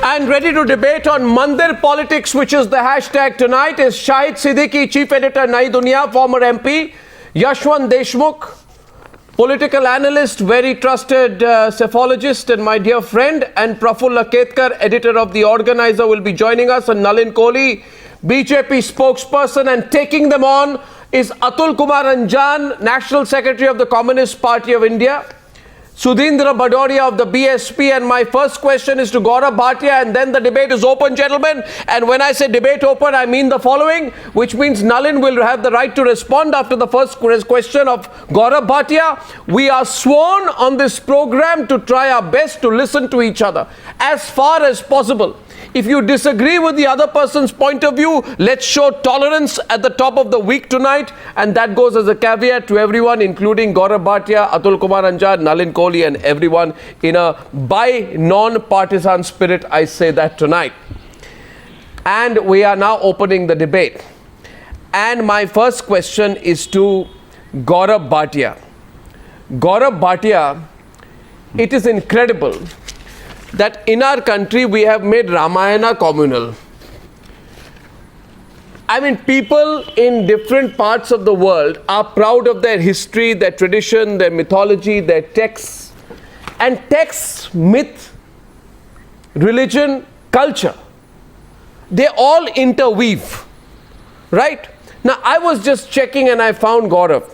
And ready to debate on Mandir politics, which is the hashtag tonight, is Shahid Siddiqui, Chief Editor, Nai Duniya, former MP, Yashwant Deshmukh, political analyst, very trusted cephalogist and my dear friend, and Prafulla Ketkar, editor of The Organizer, will be joining us, and Nalin Kohli, BJP spokesperson, and taking them on is Atul Kumar Anjan, National Secretary of the Communist Party of India, Sudhindra Badoria of the BSP, and my first question is to Gaurav Bhatia, and then the debate is open, gentlemen. And when I say debate open, I mean the following, which means Nalin will have the right to respond after the first question of Gaurav Bhatia. We are sworn on this program to try our best to listen to each other as far as possible. If you disagree with the other person's point of view, let's show tolerance at the top of the week tonight. And that goes as a caveat to everyone, including Gaurav Bhatia, Atul Kumar Anjan, Nalin Kohli, and everyone in a by non-partisan spirit. I say that tonight. And we are now opening the debate. And my first question is to Gaurav Bhatia. Gaurav Bhatia, it is incredible that in our country we have made Ramayana communal. I mean, people in different parts of the world are proud of their history, their tradition, their mythology, their texts. And texts, myth, religion, culture, they all interweave, right? Now, I was just checking and I found, Gaurav,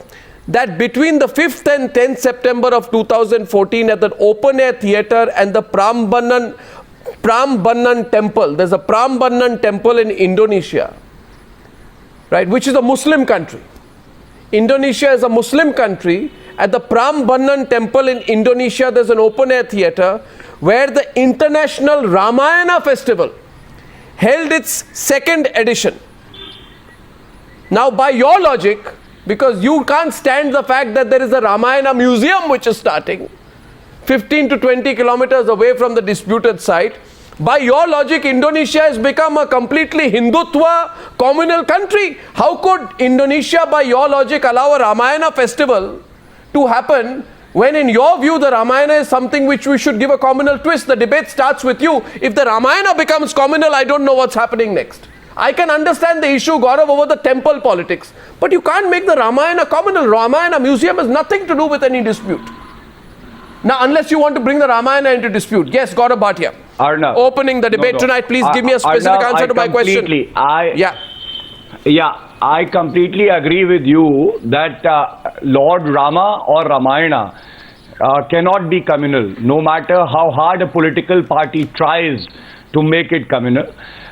that between the 5th and 10th September of 2014 at the open air theatre and the Prambanan temple, there's a Prambanan temple in Indonesia, right, which is a Muslim country. Indonesia is a Muslim country. At the Prambanan temple in Indonesia, there's an open air theatre where the International Ramayana Festival held its second edition. Now, by your logic, because you can't stand the fact that there is a Ramayana museum which is starting 15 to 20 kilometers away from the disputed site, by your logic, Indonesia has become a completely Hindutva communal country. How could Indonesia, by your logic, allow a Ramayana festival to happen when, in your view, the Ramayana is something which we should give a communal twist? The debate starts with you. If the Ramayana becomes communal, I don't know what's happening next. I can understand the issue, Gaurav, over the temple politics. But you can't make the Ramayana communal. Ramayana museum has nothing to do with any dispute. Now, unless you want to bring the Ramayana into dispute. Yes, Gaurav Bhatia. Arnav. Opening the debate tonight. Please give me a specific answer to my question. I completely agree with you that Lord Rama or Ramayana cannot be communal, no matter how hard a political party tries to make it communal.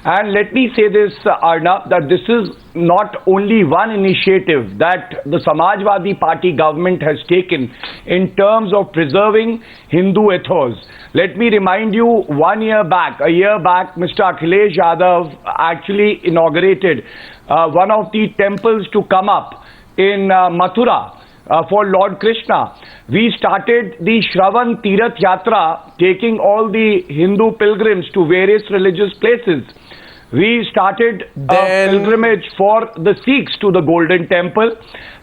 And let me say this, Arnav, that this is not only one initiative that the Samajwadi Party government has taken in terms of preserving Hindu ethos. Let me remind you, a year back, Mr. Akhilesh Yadav actually inaugurated one of the temples to come up in Mathura for Lord Krishna. We started the Shravan Tirath Yatra, taking all the Hindu pilgrims to various religious places. We started a pilgrimage for the Sikhs to the Golden Temple.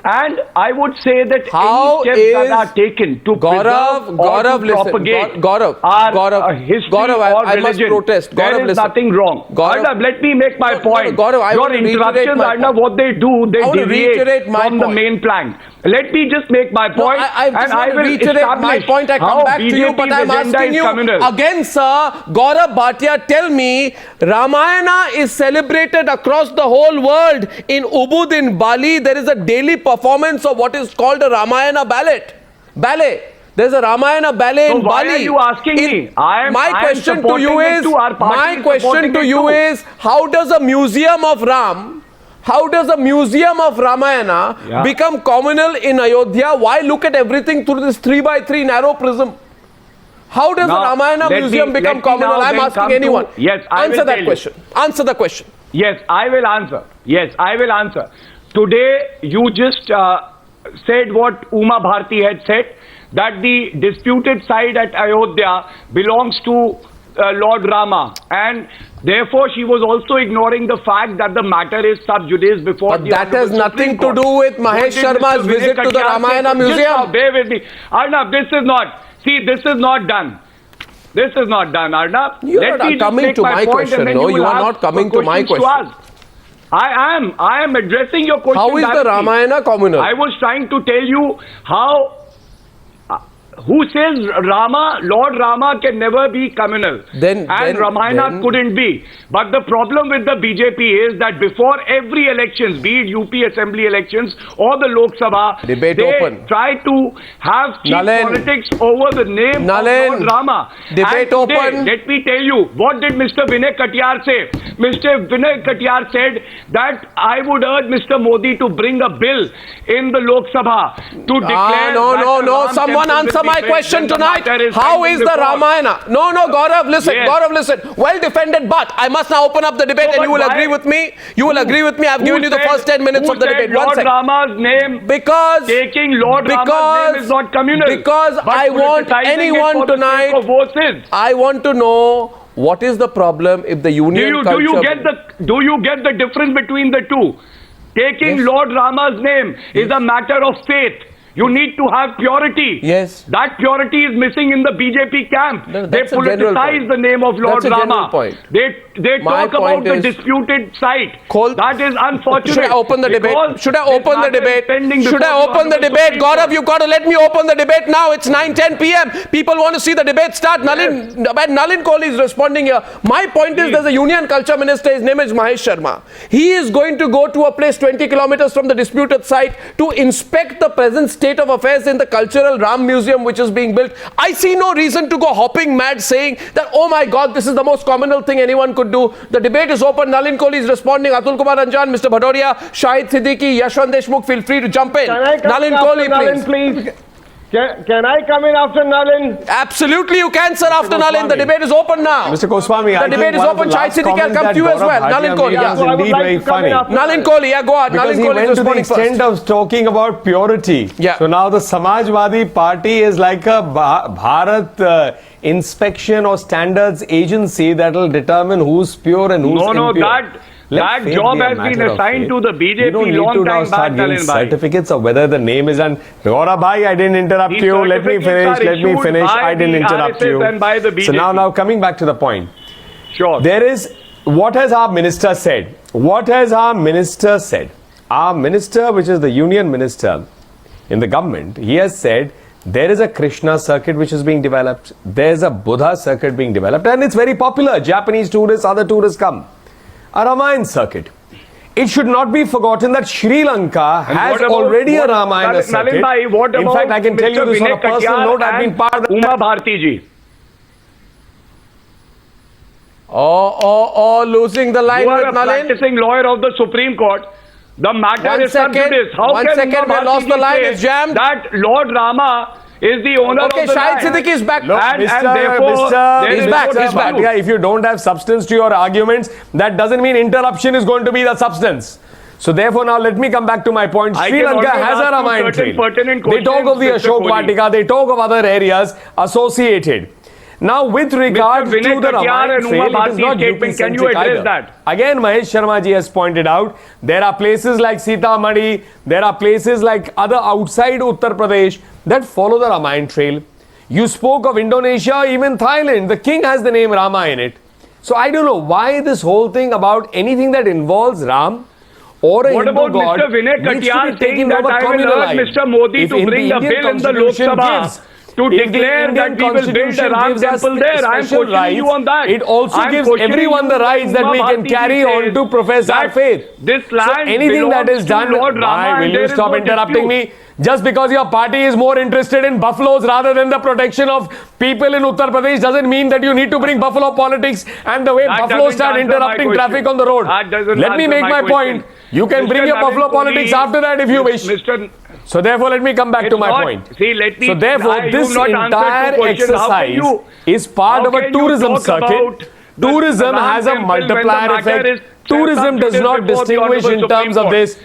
And I would say that any steps that are taken to preserve or to propagate our history or religion, there is nothing wrong. Gaurav, let me make my point. Your interruptions, Arnav, what they do, they deviate from the main plank. Let me just make my point, and I will establish my point. I come back to you, but I'm asking you again, sir. Gaurav Bhatia, tell me, Ramayana is celebrated across the whole world. In Ubud in Bali, there is a daily performance of what is called a Ramayana ballet. There's a Ramayana ballet in Bali. Why are you asking me? My question to you is, how does a museum of Ramayana become communal in Ayodhya? Why look at everything through this 3x3 narrow prism? How does the Ramayana museum become communal? I'm asking anyone. Answer that question. Answer the question. Yes, I will answer. Today, you just said what Uma Bharti had said, that the disputed side at Ayodhya belongs to Lord Rama, and therefore she was also ignoring the fact that the matter is sub judice before the that has nothing to do with Mahesh Sharma's visit to the Ramayana museum. Bear with me. Arnav, this is not done. This is not done, Arnab. You Let are me just coming make to my point question. and then No, will you are ask not coming to my questions question. ask. I am addressing your question. How is the directly. Ramayana communal? I was trying to tell you how. Who says Lord Rama can never be communal? Then Ramayana couldn't be. But the problem with the BJP is that before every elections, be it UP Assembly elections or the Lok Sabha, Debate they open. try to have cheap Nalin. politics over the name Nalin. of Lord Rama. Debate and today, open. let me tell you, what did Mr. Vinay Katiyar say? Mr. Vinay Katiyar said that I would urge Mr. Modi to bring a bill in the Lok Sabha to declare No. that the Ram Someone temple answer will be my built question when the tonight. matter How pending is the before. Ramayana? No, Gaurav, listen. Yes. Gaurav, listen. Well defended, but I must now open up the debate, No, and you but will why- agree with me. You will agree with me. I've given you the first 10 minutes who of the said debate. Lord One second. Rama's name, Because taking Lord Rama's name is not communal. Because but I want politicizing it anyone for the sake tonight. of votes is. I want to know what is the problem if the union culture. Do you get the difference between the two? Taking Yes. Lord Rama's name is a matter of faith. You need to have purity. Yes. That purity is missing in the BJP camp. No, They that's a general politicize point. the name of Lord That's a general Rama. point. They My talk about point the is- disputed site. Call- That is unfortunate. Should I open the debate? because Should I this open the matter is debate? pending Should I before open the Honorable debate? Supreme Court. Gaurav, you've got to let me open the debate now. It's 9:10 p.m. People want to see the debate start. Nalin Kohli is responding here. My point is there's a union culture minister. His name is Mahesh Sharma. He is going to go to a place 20 kilometers from the disputed site to inspect the present state of affairs in the cultural Ram Museum which is being built. I see no reason to go hopping mad saying that, oh my God, this is the most communal thing anyone could do. The debate is open. Nalin Kohli is responding. Atul Kumar Ranjan, Mr. Bhadoria, Shahid Siddiqui, Yashwant Deshmukh, feel free to jump in. Can I come Nalin in Kohli, after Nalin, please. please? Can I come in after Nalin? Absolutely, you can, sir, after Goswami. Nalin. The debate is open now. Mr. Goswami, The I debate think is one of open. the Shahid last Siddiqui, I'll comments come that to you as Gaurav well. Bhatia Nalin Kohli, made yeah. was So I would indeed like very to come in funny. after Nalin Kohli, yeah, go on. Because Nalin he Kohli is went to the responding extent first. of talking about purity. Yeah. So now the Samajwadi Party is like a Bharat inspection or standards agency that will determine who's pure and who's No, impure. that faith job be a has been matter of assigned faith. to the BJP You don't need long to now time start back, giving Nalin bhai. certificates of whether the name is done. Gaurav bhai, I didn't interrupt These you. Let me certificates finish. are Let me issued finish. by I didn't the interrupt RSS you. and by the So BJP. now coming back to the point. Sure. There is, what has our minister said? What has our minister said? Our minister, which is the union minister in the government, he has said there is a Krishna circuit which is being developed. There's a Buddha circuit being developed, and it's very popular. Japanese tourists, other tourists come. A Ramayana circuit. It should not be forgotten that Sri Lanka has what about- already a what- Ramayana circuit. Nalin bhai, what In about fact, I can tell you Mr. this on a Vinay personal Katiyar note. I've and been part of Uma Bharti ji. Losing the line You are with a Nalin. practicing lawyer of the Supreme Court. The matter One is sub second. judice. How One can second. Uma We lost Bharti the ji line. say It's jammed. that Lord Rama is the owner Okay, of the Shahid land? Siddiqui is back. Look, And Mr. therefore, there He's is back, no he's back. dispute. If you don't have substance to your arguments, that doesn't mean interruption is going to be the substance. So therefore, now let me come back to my point. I Sri can Lanka always has a ask you Ramayana certain trail. pertinent They talk of the questions, Mr. Ashok Kohli. Vatika, they talk of other areas associated. Now, with regard to Vinay the Katiyar Ramayana and trail, Uma it is Bharti's not statement. Can you UP-centric address either. that? Again, Mahesh Sharma ji has pointed out, there are places like Sitamarhi, there are places like other outside Uttar Pradesh that follow the Ramayana trail. You spoke of Indonesia, even Thailand. The king has the name Rama in it. So I don't know why this whole thing about anything that involves Ram or a What Hindu about god Mr. Vinay needs to Katiyar be saying taken that over I will communal urge line. Mr. Modi If to in the bring a Indian bill in the Lok Constitution Sabha gives- to if the declare Indian that we will build a Constitution Ram gives us temple there? I am special questioning you rights, on that. it also I am gives questioning everyone you the when rights that Uma we can Bharti carry says on to profess our that faith. This land Anything that belongs is to done, Lord Rama why will and you there is stop no interrupting dispute. me? Just because your party is more interested in buffaloes rather than the protection of people in Uttar Pradesh doesn't mean that you need to bring buffalo politics and the way That buffaloes doesn't start answer my interrupting question. traffic on the road. That doesn't Let me answer make my my question. point. You can bring Mr. your Nalin buffalo Kohli, politics after that if you wish. Mr. So therefore, let me come back It's to my not- point. See, let me. So therefore, you've this not answered entire two questions. How can exercise you- is part how of a can you tourism talk circuit. about the Tourism Ram has a temple when the multiplier matter effect. is Tourism does subjudice not before the distinguish Honorable in terms Supreme of Court? this.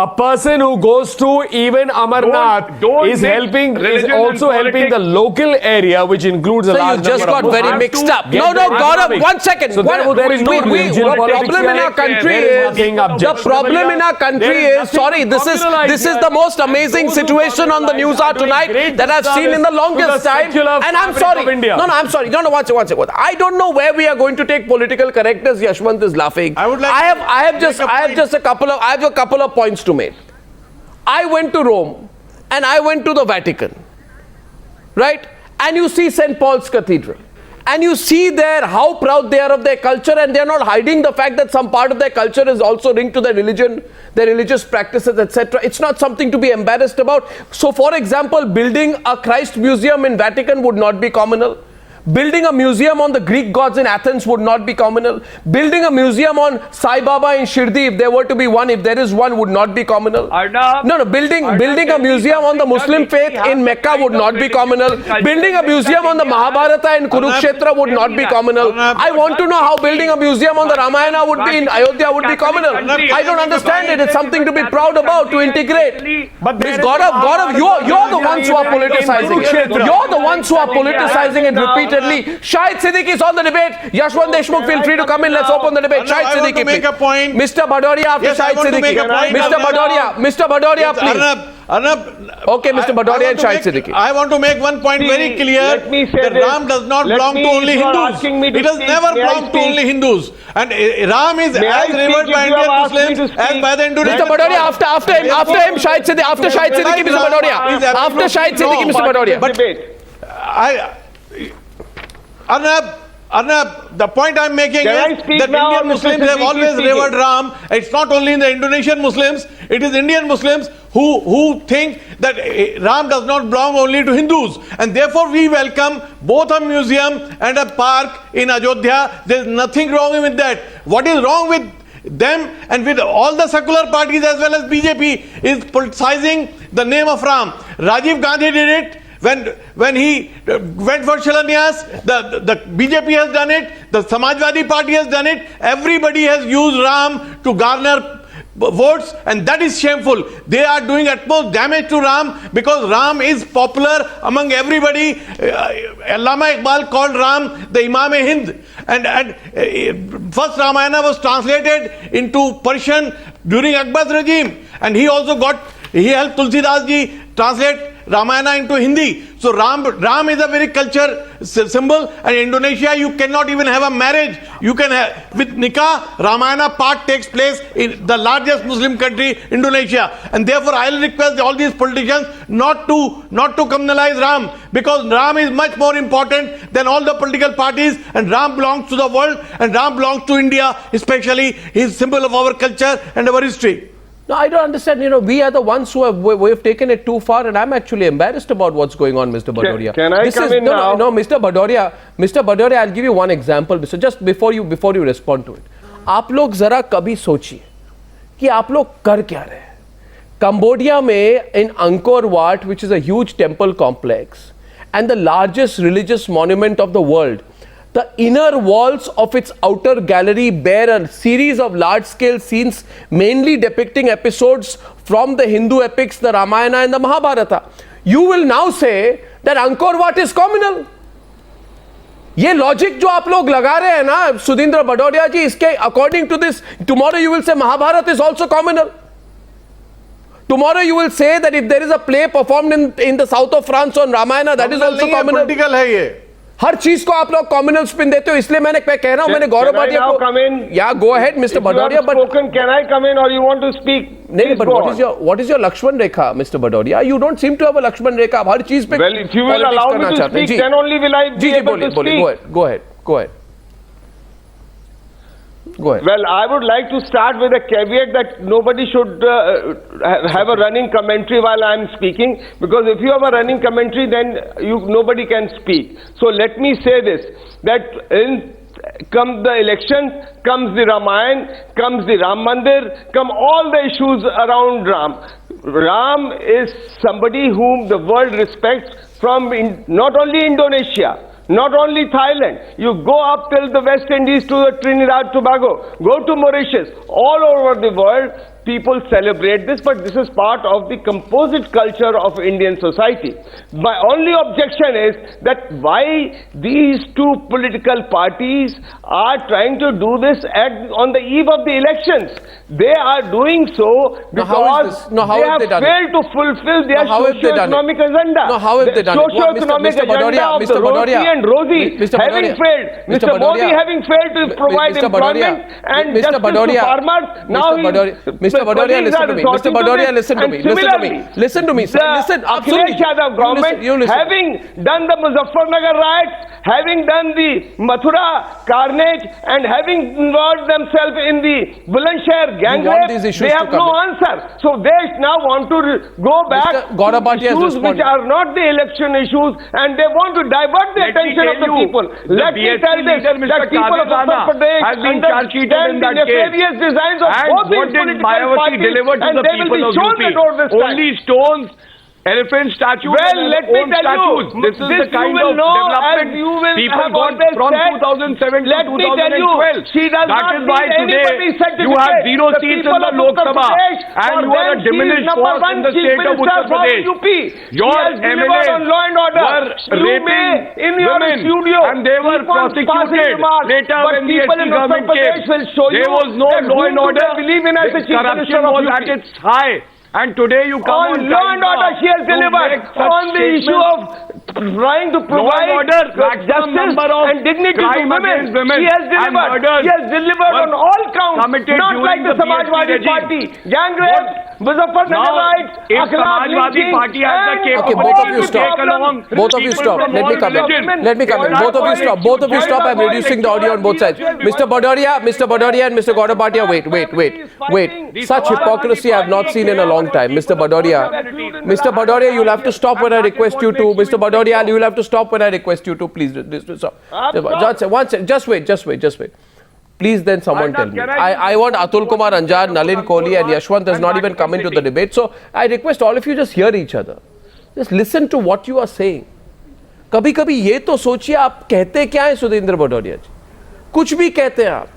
A person who goes to even Amarnath Don't is mix helping, is religion also and helping the politics. local area, which includes a So large you just number got of very Muslims. mixed up. Get No, very Gaurav, mixed. 1 second. So there is no religion the politics problem in here. our country There is is, nothing the objectionable problem in here. our country There is is, nothing sorry, this is communalized the here. most amazing And those who situation on the communalize news are hour doing tonight great that I've seen in the disservice to longest the time. secular And I'm fabric sorry. of India. No, I'm sorry. No, one second. I don't know where we are going to take political correctness. Yashwant is laughing. I would like I to have make a just a couple of points to make. I went to Rome and I went to the Vatican, right? And you see St. Paul's Cathedral. And you see there how proud they are of their culture, and they're not hiding the fact that some part of their culture is also linked to their religion, their religious practices, etc. It's not something to be embarrassed about. So, for example, building a Christ museum in Vatican would not be communal. Building a museum on the Greek gods in Athens would not be communal. Building a museum on Sai Baba in Shirdi, if there were to be one, if there is one, would not be communal. Arnab, No, building a museum on the Muslim faith in Mecca would not be communal. Building a museum on the Mahabharata in Kurukshetra would not be communal. I want to know how building a museum on the Ramayana would be in Ayodhya would be communal. I don't understand it. It's something to be proud about, to integrate. But Please, Gaurav, you're the ones who are politicizing it. You're the ones who are politicizing it repeatedly. Shahid Siddiqui is on the debate. Yashwant Deshmukh, feel free to come in. Let's open the debate. Shahid I want to Siddiqui, make a point. Mr. Bhadoria after Yes, I Shahid want to make Siddiqui. a point. Mr. Bhadoria, please. Arnab, Okay, Mr. Bhadoria and Shahid Siddiqui. I want to make one point very clear let me say that this. Ram does not Let belong me- to only you are Hindus. asking me to It has speak. never May I belonged to speak? only Hindus. And Ram is May I as revered speak by if you have Indian asked me Muslims to as speak? by the Indonesian. Mr. Bhadoria, after him, Shahid Siddiqui. After Shahid Siddiqui, Mr. Bhadoria. After Shahid Siddiqui, Mr. Bhadoria. But Arnab, the point I'm making Can I is speak that now, Indian Mr. Muslims have Siddiqui always speaking? revered Ram. It's not only in the Indonesian Muslims, it is Indian Muslims who think that Ram does not belong only to Hindus. And therefore we welcome both a museum and a park in Ayodhya. There's nothing wrong with that. What is wrong with them and with all the secular parties as well as BJP is politicizing the name of Ram. Rajiv Gandhi did it. When he went for Shilanyas, the BJP has done it, the Samajwadi Party has done it, everybody has used Ram to garner votes, and that is shameful. They are doing utmost damage to Ram because Ram is popular among everybody. Allama Iqbal called Ram the Imam-e-Hind, and first Ramayana was translated into Persian during Akbar's regime, and he helped Tulsidas ji translate Ramayana into Hindi. So Ram is a very culture symbol, and in Indonesia you cannot even have a marriage. You can have with nikah. Ramayana part takes place in the largest Muslim country, Indonesia, and therefore I will request all these politicians not to communalize Ram, because Ram is much more important than all the political parties, and Ram belongs to the world, and Ram belongs to India, especially. He is symbol of our culture and our history. No, I don't understand. We are the ones who have taken it too far, and I'm actually embarrassed about what's going on, Mr. Bhadoria. Can I come in now? No, Mr. Bhadoria, I'll give you one example. So just before you respond to it, आप लोग जरा कभी सोचिए कि आप लोग कर क्या रहे हैं. Cambodia में in Angkor Wat, which is a huge temple complex and the largest religious monument of the world, the inner walls of its outer gallery bear a series of large-scale scenes mainly depicting episodes from the Hindu epics, the Ramayana and the Mahabharata. You will now say that Angkor Wat is communal. ये logic जो आप लोग लगा रहे हैं ना सुधींद्र भदौरिया जी, इसके according to this, tomorrow you will say Mahabharata is also communal. Tomorrow you will say that if there is a play performed in the south of France on Ramayana, that is also communal. Political है ये. हर चीज को आप लोग communal spin देते हो, इसलिए मैं कह रहा हूं, मैंने गौरव भाटिया now को come in? या go ahead mister If you have Bhadauria, but spoken, can I come in or you want to speak? नहीं, Please but go what is your Lakshman Rekha mister Bhadauria? You don't seem to have a Lakshman Rekha. आप हर चीज पे Well, if you will politics allow me करना to चाहते हैं. speak, ji then only will I be ji able to बोलिए, speak. go ahead. Well, I would like to start with a caveat that nobody should have a running commentary while I am speaking, because if you have a running commentary, then nobody can speak. So let me say this, that come the election, comes the Ramayana, comes the Ram Mandir, come all the issues around Ram. Ram is somebody whom the world respects from not only Indonesia, not only Thailand, you go up till the West Indies to the Trinidad Tobago, go to Mauritius, all over the world, people celebrate this, but this is part of the composite culture of Indian society. My only objection is that why these two political parties are trying to do this on the eve of the elections. They are doing so Now, how is because this? No, how they have have they done it? failed to fulfill their No, how have they done it? socio-economic agenda. No, how have they done it? What, Socio-economic Mr. agenda Bhadoria, of Mr. the Roti Bhadoria, and Rosi Mr. having Bhadoria, failed. Mr. Mr. Modi Bhadoria, having failed to provide Mr. Bhadoria, employment and Mr. justice Bhadoria, to farmers. Now Mr. Bhadoria, listen to me. Mr. Bhadoria, listen to me. Listen to me. Listen to me. Sir. Listen, absolutely. Akhilesh Yadav government, you listen. having done the Muzaffarnagar riots, having done the Mathura carnage, and having involved themselves in the Bulandshahr gang want rape, these issues they to have come no in. answer. So they now want to go back Mr. Gaurav to Bhatia has issues which responded. are not the election issues, and they want to divert the Let me attention of tell the you, people. the Let me BSP tell this, leader, Mr. that people of Qadir Uttar Rana, Pradesh has been charge-sheeted in understand the that case. nefarious designs of And both these what did political Mayawati parties, deliver to and the they will people be of shown UP? the door this time. Only stones, elephant statues, Well, and let me own tell statues. you, This is the you kind will of know, development as you will people have got always from said. 2007 Let to me tell you, 2012. she does That not is why need today anybody's you have certificate. 0 The seats in people the of Lok Uttar Sabha Pradesh, and for you are a them, she is diminished number force one in the chief state of minister Uttar from Pradesh. UP. Your She has delivered MLAs on law and order. were You may, raping in your women studio, and they were keep on passing prosecuted. remarks, Later but when the people SC in Uttar government Pradesh came, will show you there was no that law whom and do order. they believe in as the chief minister Corruption of was UP. at its high. And today you come On law and order, she has delivered. On the issue of trying to provide order, maximum justice number of and dignity to crime women, against women she has and delivered. murders She has delivered were on all counts, committed not during like the the Samajwadi BSP Party. Gang rapes, Muzaffarnagar Now, riots, if Akhlaq Samajwadi lynching, Party has the and Okay, capability both of all you the stop. problems. Both of you People stop. from Let me all come in. religions. Let me come in. Both of you stop. Both of you stop. I'm reducing the audio on both sides. Mr. Bhadoria, and Mr. Gaurav Bhatia, wait. Such hypocrisy I have not seen in a long time. Mr. Bhadoria, you'll have to stop when I request you to. Mr. Bhadoria, you'll have to stop when I request you to. Please, stop. Just wait. Please, then someone tell me. I want Atul Kumar Anjan, Nalin Kohli and Yashwant has not even come into the debate. So I request all of you just hear each other. Just listen to what you are saying. कभी कभी ये तो सोचिए आप कहते क्या हैं सुरेंद्र भदौरिया जी, कुछ भी कहते हैं आप।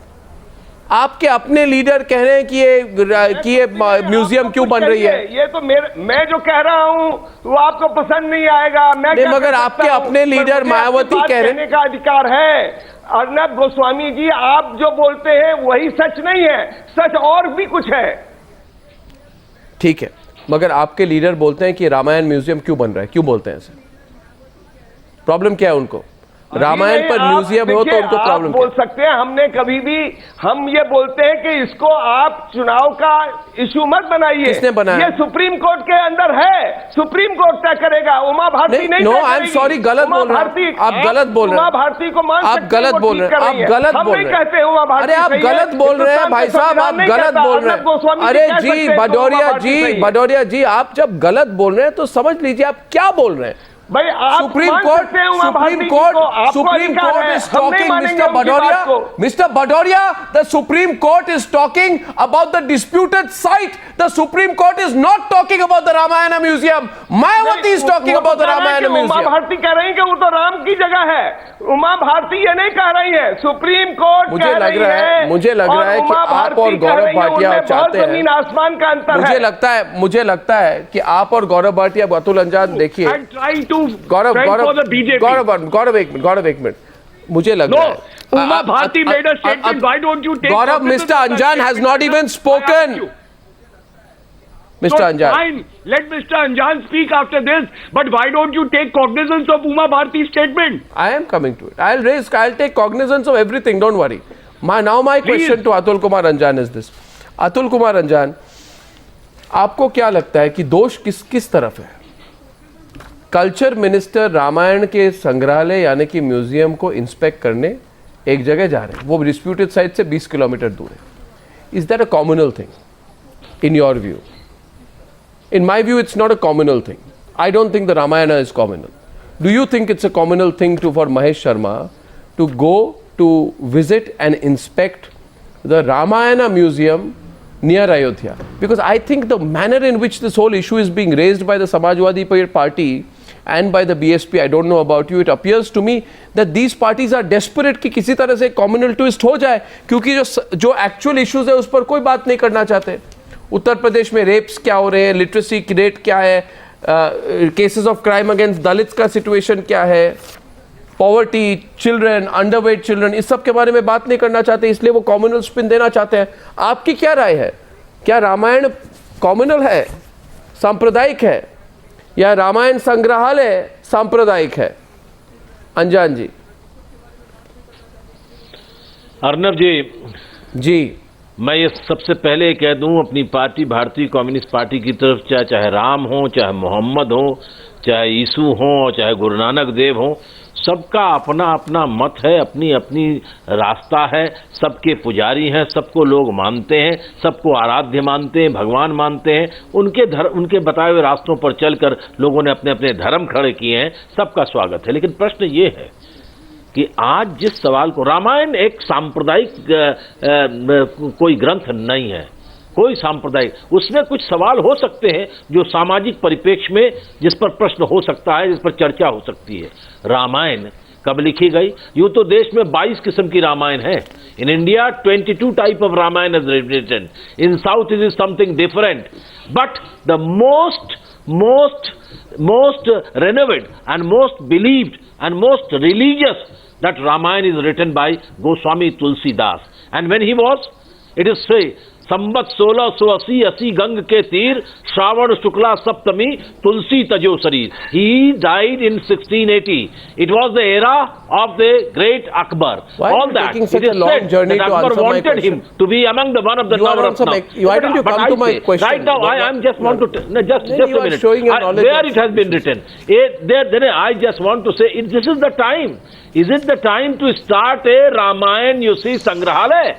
आपके अपने लीडर कह रहे हैं कि ये म्यूजियम क्यों बन रही है। ये तो मैं जो कह रहा हूँ वो आपको पसंद नहीं आएगा। मैं नहीं, मगर आपके अपने लीडर मायावती कह रहे हैं। का अधिकार है। अर्नब गोस्वामी जी, आप जो बोलते हैं वही सच नहीं है, सच और भी कुछ है। ठीक है, मगर आपके लीडर बोलते हैं कि रामायण म्यूजियम क्यों बन रहा है, क्यों बोलते हैं ऐसे? प्रॉब्लम क्या है उनको? रामायण पर म्यूजियम हो तो उनको प्रॉब्लम बोल सकते हैं। हमने कभी भी हम ये बोलते हैं कि इसको आप चुनाव का इशू मत बनाइए। किसने बनाया? ये सुप्रीम कोर्ट के अंदर है, सुप्रीम कोर्ट तय करेगा। उमा भारती नहीं नो, आई एम सॉरी, गलत बोल रहे हैं आप, गलत बोल रहे हैं। उमा भारती को मान आप गलत बोल रहे हैं, आप गलत बोल रहे हैं। कहते हैं उमा भारती, अरे आप गलत बोल रहे हैं भाई साहब, आप गलत बोल रहे हैं। अरे जी भदौरिया जी, आप जब गलत बोल रहे हैं तो समझ लीजिए आप क्या बोल रहे हैं। भाई आप Supreme Court is talking, Mr. Bhadoria, the Supreme Court is talking about the disputed site. The Supreme Court is not talking about the Ramayana Museum. Mayawati is talking about the Ramayana Museum. Uma Bharti कह रही है कि वो तो राम की जगह है। उमा भारती ये नहीं कह रही है, सुप्रीम कोर्ट मुझे लग रहा है कि आप और गौरव भाटिया चाहते हैं, जमीन आसमान का अंतर है। मुझे लगता है कि आप और गौरव भाटिया, अतुल अंजान, देखिए गौरव एक मिनट, मुझे लग रहा है Uma Bharti made a statement. Why don't you take Gaurav, Mr. Anjan has not even spoken. Mr. Anjan. Fine, let Mr. Anjan speak after this, but why don't you take cognizance of Uma Bharti's statement? I am coming to it. I'll take cognizance of everything, don't worry. My question to Atul Kumar Anjan is this. Atul Kumar Anjan, आपको क्या लगता है कि दोष किस तरफ है? Culture minister Ramayan के संग्रहालय यानी कि म्यूजियम को इंस्पेक्ट करने एक जगह जा रहे हैं, वो डिस्प्यूटेड साइट से 20 किलोमीटर दूर है। Is that a communal thing in your view? In my view, it's not a communal thing. I don't think the Ramayana is communal. Do you think it's a communal thing for Mahesh Sharma to go to visit and inspect the Ramayana Museum near Ayodhya? Because I think the manner in which this whole issue is being raised by the Samajwadi Party and by the BSP, I don't know about you, it appears to me that these parties are desperate कि किसी तरह से communal twist हो जाए, क्योंकि जो actual issues है उस पर कोई बात नहीं करना चाहते, उत्तर प्रदेश में रेप्स क्या हो रहे हैं, लिटरेसी रेट क्या है, cases of crime against Dalits का सिचुएशन क्या है, पॉवर्टी, चिल्ड्रन, अंडरवेट चिल्ड्रन, इस सब के बारे में बात नहीं करना चाहते, इसलिए वो कॉम्युनल स्पिन देना चाहते हैं। आपकी क्या राय है? क्या रामायण कॉम्युनल है, सांप्रदायिक है, या रामायण संग्रहालय सांप्रदायिक है? अनजान जी। अर्नब जी, जी, मैं ये सबसे पहले कह दूं अपनी पार्टी भारतीय कम्युनिस्ट पार्टी की तरफ, चाहे राम हो, चाहे मोहम्मद हो, चाहे यीशु हो, चाहे गुरु नानक देव हो, सबका अपना अपना मत है, अपनी अपनी रास्ता है, सबके पुजारी हैं, सबको लोग मानते हैं, सबको आराध्य मानते हैं, भगवान मानते हैं। उनके बताए हुए रास्तों पर चलकर लोगों ने अपने अपने धर्म खड़े किए हैं, सबका स्वागत है। लेकिन प्रश्न ये है कि आज जिस सवाल को, रामायण एक सांप्रदायिक कोई ग्रंथ नहीं है, कोई सांप्रदायिक, उसमें कुछ सवाल हो सकते हैं जो सामाजिक परिप्रेक्ष्य में जिस पर प्रश्न हो सकता है, जिस पर चर्चा हो सकती है। रामायण कब लिखी गई? यूं तो देश में 22 किस्म की रामायण है। In India 22 type of Ramayana is written. In South is something different, but the most renowned and most believed and most religious that Ramayana is written by Goswami Tulsidas. And when he was, it is say, संबत 1680 गंग के तीर, श्रावण शुक्ला सप्तमी, तुलसी तजो शरीर. He died in 1680. It was the era of the great Akbar. Why are All you that taking it such a is long said journey that to Akbar answer my wanted question? him to be among the one of the You are also Navaratna. why don't you come to my question? Right now, I am just want to just Then a you are minute. showing your knowledge Where of- it has been written. Then I just want to say, this is the time. Is it the time to start a Ramayana, you see, Sangrahalaya?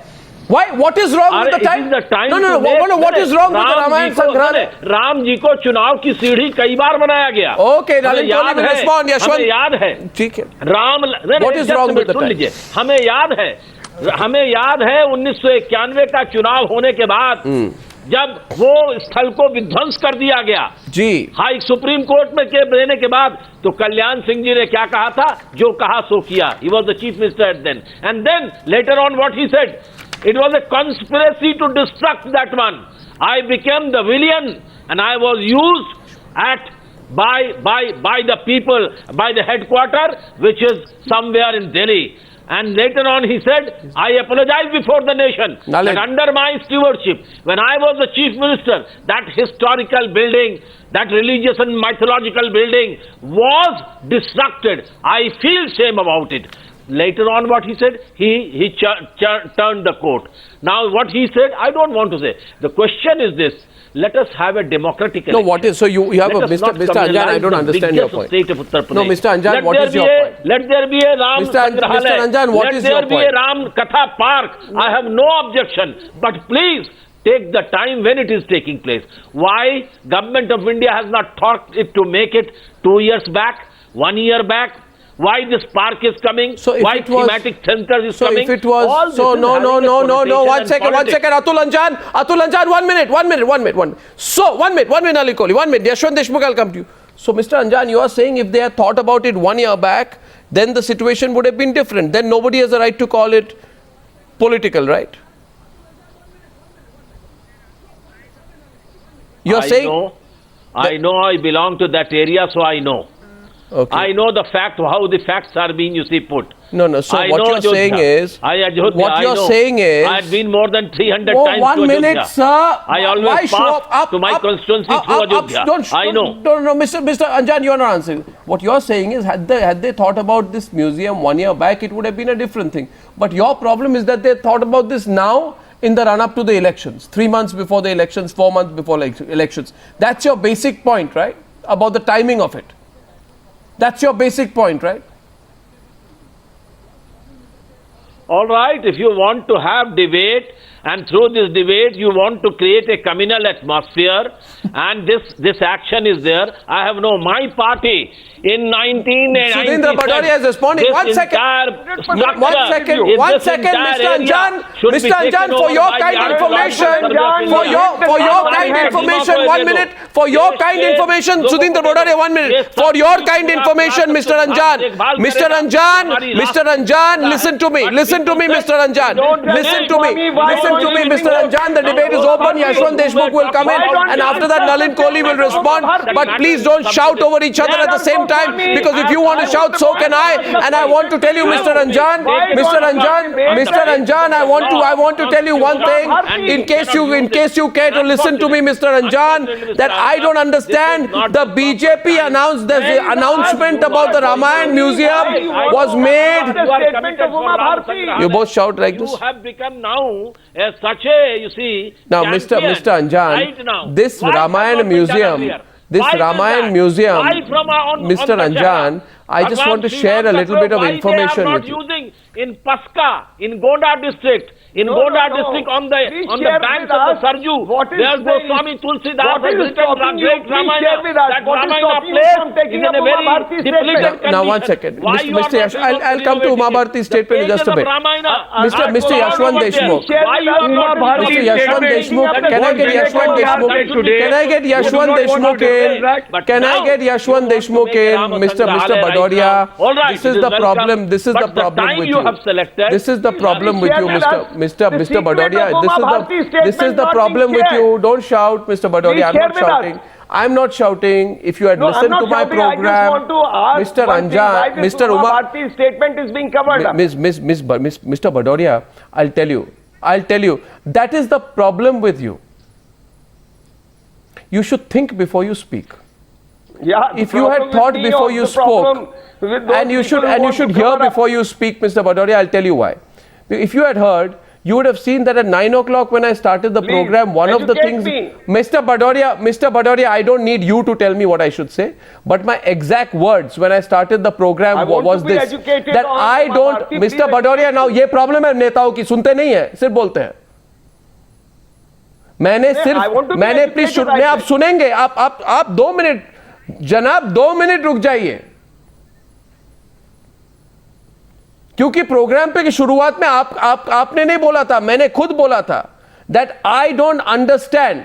Why? What is wrong with the It time? is the time No, to make- what is wrong with the Ramayana Sangrahalaya? Ram ji को चुनाव की सीढ़ी कई बार बनाया गया। Okay, हमें Nalin याद Kohli will है, respond, Yashwant. हमें याद है ठीक है। Ram What is wrong with the soon time? लीजिए, हमें याद है 1991 का चुनाव होने के बाद जब वो स्थल को विध्वंस कर दिया गया जी, हाई सुप्रीम कोर्ट में केस देने के बाद, तो कल्याण सिंह जी ने क्या कहा था? जो कहा सो किया. He was the chief minister at then. And then later on what he said, it was a conspiracy to destruct that one. I became the villain and I was used by the people, by the headquarter, which is somewhere in Delhi. And later on he said, I apologize before the nation Nalin. that under my stewardship, when I was the chief minister, that historical building, that religious and mythological building was destructed. I feel shame about it. Later on what he said, he turned the court. Now what he said, I don't want to say. The question is this: let us have a democratic no, election. what is, so you have Let a us Mr. not Anjan, I don't communalize the understand your biggest point. state of Uttar Pradesh. No, Mr. Anjan, what is your point? Let there be a Ram Mr. Sangrahalaya. Anjan, what Let is there your be a point? Ram Katha Park. I have no objection. But please, take the time when it is taking place. Why Government of India has not thought it to make it 2 years back, 1 year back? Why this park is coming? So if Why it was- thematic centers is So coming? if it was, All this so is no, having a one connotation second, and politics. Atul Anjan, 1 minute. So, 1 minute, Nalin Kohli, 1 minute, Yashwant Deshmukh, I'll come to you. So, Mr. Anjan, you are saying if they had thought about it 1 year back, then the situation would have been different. Then nobody has a right to call it political, right? You are saying... I know, I belong to that area, so I know. Okay. I know the fact, how the facts are being, you see, put. No, so I what know you're Ajodhya. saying is... Ajodhya, What I you're know. saying is... I had been more than 300 Oh, times 1 to minute, Ajodhya. sir. I always Why show pass up to my constituency through Ajodhya. I know. No, Mr. Anjan, you are not answering. What you are saying is, had they thought about this museum 1 year back, it would have been a different thing. But your problem is that they thought about this now in the run-up to the elections, 3 months before the elections, 4 months before elections. That's your basic point, right? About the timing of it. That's your basic point, right? All right, if you want to have debate, and through this debate you want to create a communal atmosphere, and this action is there, I have no, my party in 1997. Sudhindra Bhattaria is responding. 1 second. One second, Mr. Anjan, for your kind information, for your kind information, 1 minute, for your kind information, Sudhindra Bhattaria, 1 minute, for your kind information, Mr. Anjan, listen to me, Mr. Anjan, listen to me, listen to me, Mr. Ranjan. The debate is open. Yashwant Deshmukh will come in, and after that, Nalin Kohli will respond. But please don't shout over each other at the same time, because if you want to shout, so can I. And I want to tell you, Mr. Ranjan, I want to tell you one thing. In case you care to listen to me, Mr. Ranjan, that I don't understand. The BJP announced the announcement about the Ramayana Museum was made. You both shout like this. You have become now such a, you see, Now, champion Mr. Anjan, right now. this Why Ramayana cannot be done Museum, earlier? this Why is Ramayana that? Museum, Why from on Mr. the Anjan, I just Bhagwan want to Sri share a Ram little bit of Chakra, information why with they you. are not using in Paska, in Gonda district, in No, Gonda no. district on Please the share banks with of the us Sarju, what is there's the- Goswami Tulsidas what has is written stopping you? great Please Ramayana. share with us. That What is Ramayana stopping you place from taking is in up a Uma very Bharti depleted statement? condition. Now, one second. Why Mr. you are Mr. not I'll come to Uma Bharti's statement in just a bit. Mr. Yashwant Deshmukh. Why you are not Mr. Yashwant Deshmukh, can I get Yashwant Deshmukh? Can I get Yashwant Deshmukh in? Can I get Yashwant Deshmukh in? Mr. Bhadoria, this is the problem. This is the problem with you. This is the problem with you, Mr. Bhadoria. This is the problem with you. Don't shout, Mr. Bhadoria. I'm not shouting. I'm not shouting. If you had No, I'm listened not to my shouting. I just program, want to ask Mr. one thing, why Anjan, this Mr. Uma Uma, Bharti statement is being covered up. Mr. Bhadoria, I'll tell you, that is the problem with you. You should think before you speak. Yeah, the If you had problem thought with me before or you the problem spoke, with those and you people who want should to hear cover up. before you speak, Mr. Bhadoria, I'll tell you why. If you had heard, you would have seen that at 9 o'clock when I started the Please, program, one of the educate things, me. Mr. Bhadoria, I don't need you to tell me what I should say, but my exact words when I started the program I want was to be this, educated that on I Uma don't, Bharti, Mr. please Bhadoria, now ये problem है नेताओं की, सुनते नहीं है, सिर्फ बोलते हैं. मैंने प्लीज सुनने, आप सुनेंगे, आप 2 मिनट, जनाब 2 मिनट रुक जाइए, क्योंकि प्रोग्राम पे की शुरुआत में आपने नहीं बोला था, मैंने खुद बोला था that I don't understand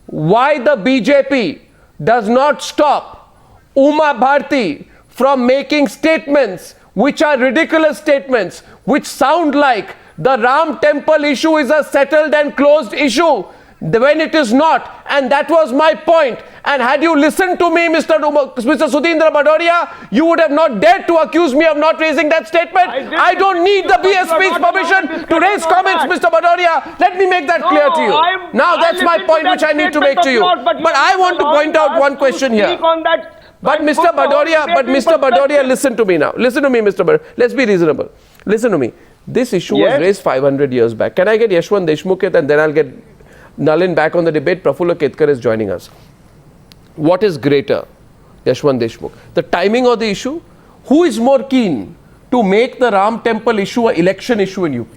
why the BJP does not stop Uma Bharti from making statements which are ridiculous statements, which sound like the Ram temple issue is a settled and closed issue when it is not, and that was my point. And had you listened to me, Mr. Sudhindra Bhadoria, you would have not dared to accuse me of not raising that statement. I don't need the BSP's permission to raise comments, Mr. Bhadoria. Let me make that clear to you. Now that's my point which I need to make to you. But I want to point out one question here. But Mr. Bhadoria, listen to me now. Listen to me, Mr. Bhadoria. Let's be reasonable. Listen to me. This issue was raised 500 years back. Can I get Yashwant Deshmukh and then I'll get Nalin back on the debate? Prafulla Ketkar is joining us. What is greater, Yashwant Deshmukh? The timing of the issue? Who is more keen to make the Ram temple issue an election issue in UP?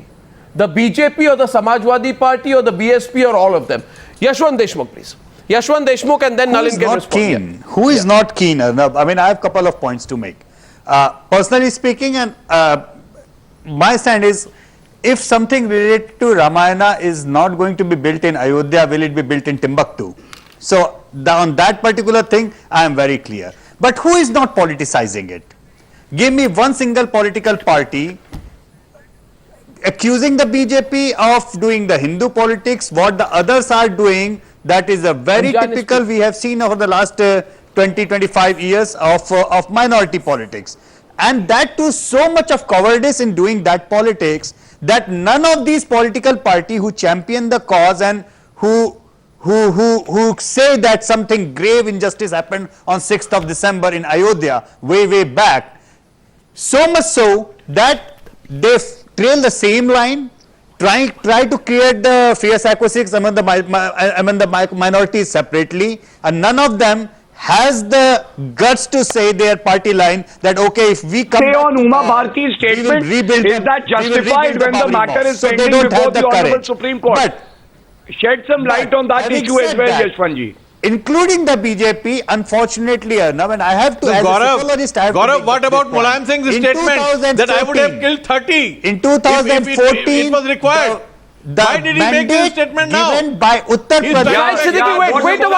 The BJP or the Samajwadi Party or the BSP or all of them? Yashwant Deshmukh, please. Yashwant Deshmukh and then Who Nalin is can not respond. keen? Who is not keen, Arnab? I mean, I have a couple of points to make. Personally speaking, and my stand is, if something related to Ramayana is not going to be built in Ayodhya, will it be built in Timbuktu? So, on that particular thing, I am very clear. But who is not politicizing it? Give me one single political party accusing the BJP of doing the Hindu politics, what the others are doing. That is a very typical we have seen over the last 20-25 years of minority politics. And that too, so much of cowardice in doing that politics that none of these political party who champion the cause and who say that something grave injustice happened on 6th of December in Ayodhya way back, so much so that they trail the same line, try to create the fierce acquisitions among the minorities separately, and none of them has the guts to say their party line that okay, if we come Say back on to Uma power, Bharti's we will statement, rebuild is the- that we will justified rebuild when the Babri matter Mosque. is So they pending don't before have the the Honorable courage. Supreme Court? But Shed some light on that having issue as said well, that, Yashwantji. including the BJP, unfortunately, Arnab, and I have to, So as a Gaurav, psychologist, I have to Gaurav, make what this about point. Mulayam Singh's In statement that I would have 2014 killed 30 In if 2014, it was required? the Why did he make this mandate statement now? given by Uttar He's Pradesh. done- Shahid Siddiqui, wait a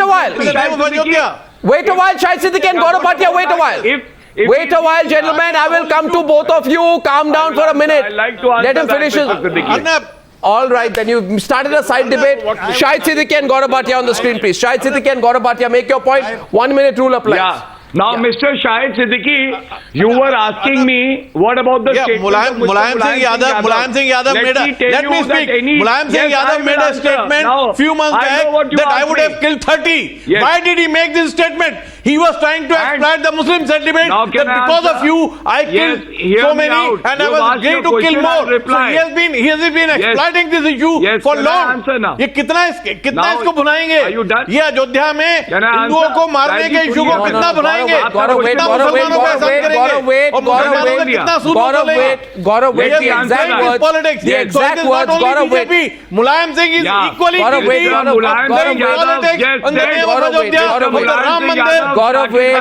while. In the time of Ayodhya. Wait a while, Shahid Siddiqui and Gaurav Bhatia, wait a while. Wait a while, gentlemen. I will come to both of you. Calm down for a minute. I'd like to answer Let him that, finish his. Mr. Siddiqui. Arnab, All right, then you started a side debate. Shahid Siddiqui and Gaurav Bhatia on the screen, please. Shahid Siddiqui and Gaurav Bhatia, make your point. 1 minute rule applies. Yeah. Now, Mr. Shahid Siddiqui, you were asking me what about the statement of Mr. Mulayam Singh Yadav made a, let me speak. Mulayam Singh Yadav made a statement few months back that I would have killed 30. Yes. Why did he make this statement? He was trying to exploit the Muslim sentiment Now that can I because answer? of you I Yes, killed hear so me many out. and I You've was asked ready your to kill question, more. I'll reply. So he has been exploiting this issue Yes, for can I long. answer now? ये कितना Now, इसको भुनाएंगे? are you done? ये अयोध्या में Can I हिंदुओं answer? को मारने के issue को No, कितना भुनाएंगे? Gaurav, wait, कितना Gaurav, wait, मुसलमानों को Gaurav, ऐसा wait, करेंगे? Gaurav, wait, और Gaurav, मुसलमानों wait, में कितना सूद Gaurav, वसूलेगा? wait, Gaurav, wait, Yes, the I'm exact saying words, it's politics. the So it exact is not words, only Gaurav, wait. BJP. Mulayam Singh is Yeah. equally Gaurav, wait, guilty Gaurav, of Gaurav, wait. politics Yes, on the yes, name of Gaurav, wait, Ayodhya, Gaurav, of wait. the Ram Mandir. Gaurav, wait.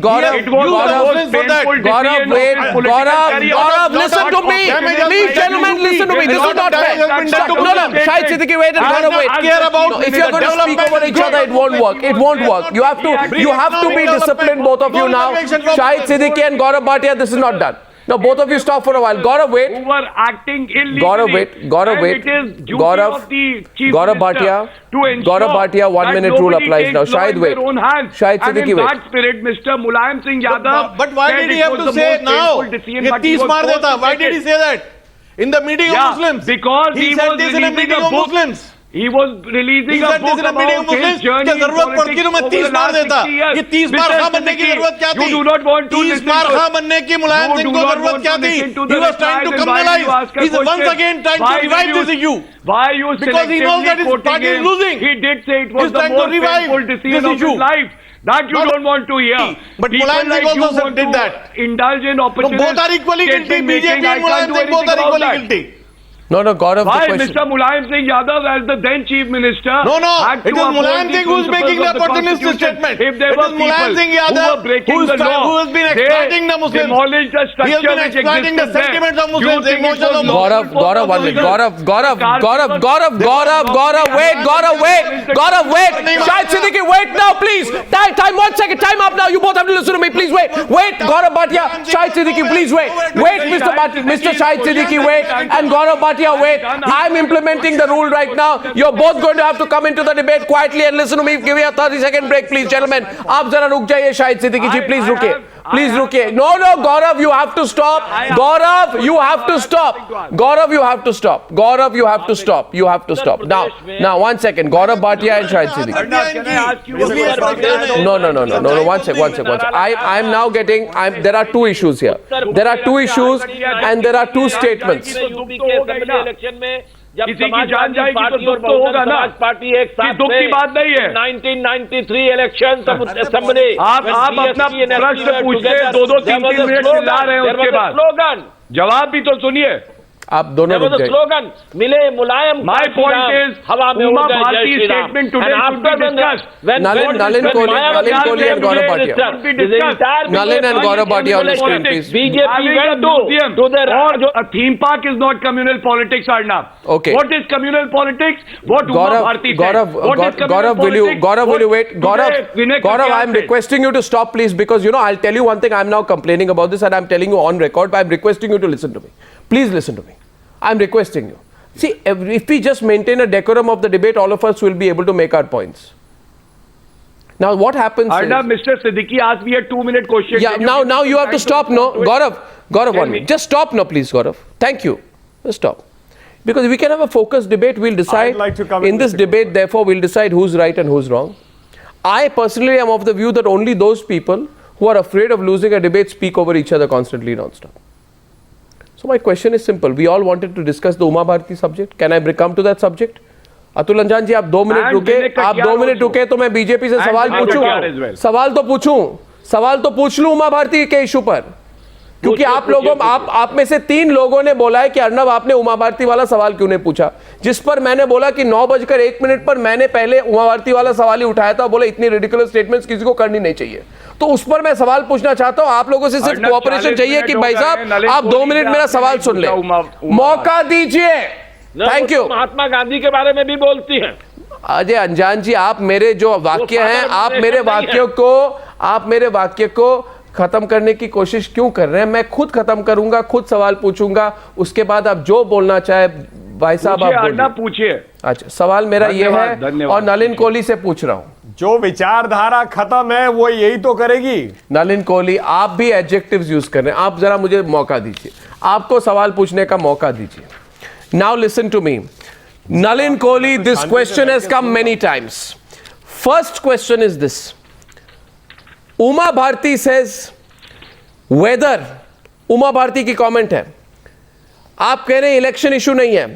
Gaurav, It was Gaurav, the most painful Gaurav, decision wait. of his political Gaurav, career. Gaurav, listen to me. Please, gentlemen, listen to me. This is not fair. No, Shahid Siddiqui, wait, and Gaurav, wait. care about No, if you're going to speak over each other, it won't work. It won't work. You have to be disciplined, both of you now. Shahid Siddiqui and Gaurav Bhatia, this is not done. Now, both of you stop for a while. Gaurav, wait. Who were acting illegally. Gaurav, wait. Gaurav, And wait. It is duty Gaurav, of the chief Gaurav minister Bhatia. to ensure Gaurav Bhatia, 1 that minute rule nobody applies takes now. law Shahid, in wait. their own hands. Shahid And Siddiqui, in wait. that spirit, Mr. Mulayam Singh Yadav But why said did he it have was to the say most it now? painful decision, ये but he 30 was मार forced देता. to Why take did he it. say that? In the meeting of Yeah, Muslims. because he he said was this in a releasing meeting a of book. Muslims. He was releasing He a said this book in a meeting of about his Muslims. journey क्या in जरूरत पड़ती तो मैं politics 30 over the मार last देता. 60 years. ये 30 बार Mr. खां बनने की Siddiqui, जरूरत क्या you थी? do not want to 30 listen bar to- खां बनने की मुलायम You सिंह do को not जरूरत want क्या to थी? listen to He the was trying to replies and why criminalize. you ask a He's once question. again trying Why to will revive you- this issue. Why you Because he knows that his selectively party is quoting him? losing. He did say it was He's the trying to most revive painful decision this of issue. his life. That you Not- don't want to hear. But People Mulayam Singh like you also want did to that. indulge in No, opportunist both are equally guilty. statement BJP making. I and can't Mulayam do Singh both anything are about equally that. guilty. No, Gaurav, Why the question. Mr. Mulayam Singh Yadav, as the then chief minister, No, had it to is uphold Mulayam the Singh who is principles making the of opportunist Constitution. statement. If there It were is Mulayam people Singh who Yadav were breaking who the law, has been exploiting the Muslims. demolished the He has structure been which exploiting the existed there. sentiments of You Muslims, the think it emotions was of lawful Gaurav, for Gaurav, the one minute. Muslims? Gaurav, wait. Shahid Siddiqui, wait now, please. Time, 1 second. Time up now. You both have to listen to me. Please wait. Gaurav Bhatia, Shahid Siddiqui, please wait. Wait, Mr. Shahid Siddiqui, wait. And Gaurav Bhatia, wait. I'm implementing the rule right now. You're both going to have to come into the debate quietly and listen to me. Give me a 30-second break, please, gentlemen. आप जरा रुक जाइए, Shahid Siddiqui ji, please रुकिए. Please रुकिए. No, Gaurav, you have to stop. Gaurav, you have to stop. Gaurav, you have to stop. Gaurav, you have to stop. You have to stop. Now, 1 second. Gaurav Bhatia and Shahid Siddiqui. Can I ask you No. One second. I am now getting. There are two issues here. There are two issues and there are two statements. UP के assembly election में जब किसी की समाजवादी जान जाएगी तो party दुख और तो होगा बहुजन ना। समाज पार्टी एक कि साथ दुख की बात नहीं है। 1993 इलेक्शन असेंबली आप अपना प्रश्न पूछते 2-2, 3-3 मिनट चिल्ला रहे हैं उसके बाद स्लोगन जवाब भी तो सुनिए। आप दोनों रुक जाइए. स्लोगन मिले मुलायम My point is, हवा में Uma उड़ गए, Bharti जय Shri Ram. statement today And should be after the- discussed. when- Nalin when- Kohli- when Nalin Mayawati Kohli and Gaurav became Bhatia. minister, the entire Nalin and BJP Gaurav Bhatia on the screen, please. BJP went to the or a theme park is not communal politics, Arnab. Okay. What is communal politics? What Uma Bharti said. Gaurav, What is communal will you politics? wait? Today, Vinay Gaurav, Katyal I'm said. requesting you to stop, please, because I'll tell you one thing. I'm now complaining about this, and I'm telling you on record. But I'm requesting you to listen to me. Please listen to me. I'm requesting you. See, if we just maintain a decorum of the debate, all of us will be able to make our points. Now, what happens? Arnab, Mr. Siddiqui asked me a 2-minute question. Yeah, now you have to stop. No, Gaurav, 1 minute. Just stop now, please, Gaurav. Thank you. Just stop. Because we can have a focused debate. We'll decide. I'd like to come in this Mr. debate, therefore, we'll decide who's right and who's wrong. I personally am of the view that only those people who are afraid of losing a debate speak over each other constantly non-stop. So my question is simple. We all wanted to discuss the Uma Bharti subject. Can I come to that subject? Atul अंजान जी, आप 2 minute रुके. आप 2 minute रुके तो मैं BJP से सवाल पूछूं. सवाल तो पूछ लूं उमा भारती के इशू पर, क्योंकि आप में से 3 लोगों ने बोला है कि अर्नब आपने उमा भारती वाला सवाल क्यों नहीं पूछा, जिस पर मैंने बोला कि 9:01 पर मैंने पहले उमा भारती वाला सवाल ही उठाया था. बोले इतनी रिडिकुलस स्टेटमेंट्स किसी को करनी नहीं चाहिए. तो उस पर मैं सवाल पूछना चाहता हूं. आप लोगों से सिर्फ कोऑपरेशन चाहिए कि भाई साहब आप 2 मिनट मेरा सवाल सुन ले, मौका दीजिए. Thank you. महात्मा गांधी के बारे में भी बोलती हैं. अजय अंजान जी, आप मेरे जो वाक्य हैं, आप मेरे वाक्य को खत्म करने की कोशिश क्यों कर रहे हैं? मैं खुद खत्म करूंगा, खुद सवाल पूछूंगा, उसके बाद आप जो बोलना चाहे भाई साहब आप पूछिए, अन्ना बोलिए। पूछिए। अच्छा, सवाल मेरा ये धन्यवाद, है धन्यवाद। और नलिन कोहली से पूछ रहा हूं। जो विचारधारा खत्म है वो यही तो करेगी। नलिन कोहली, आप भी एडजेक्टिव्स यूज कर रहे हैं, आप जरा मुझे मौका दीजिए, आपको सवाल पूछने का मौका दीजिए। Now listen to me, Nalin Kohli, this question has come many times. First question is this. Uma Bharti says whether, Uma Bharti की comment है, आप कह रहे हैं इलेक्शन इशू नहीं है.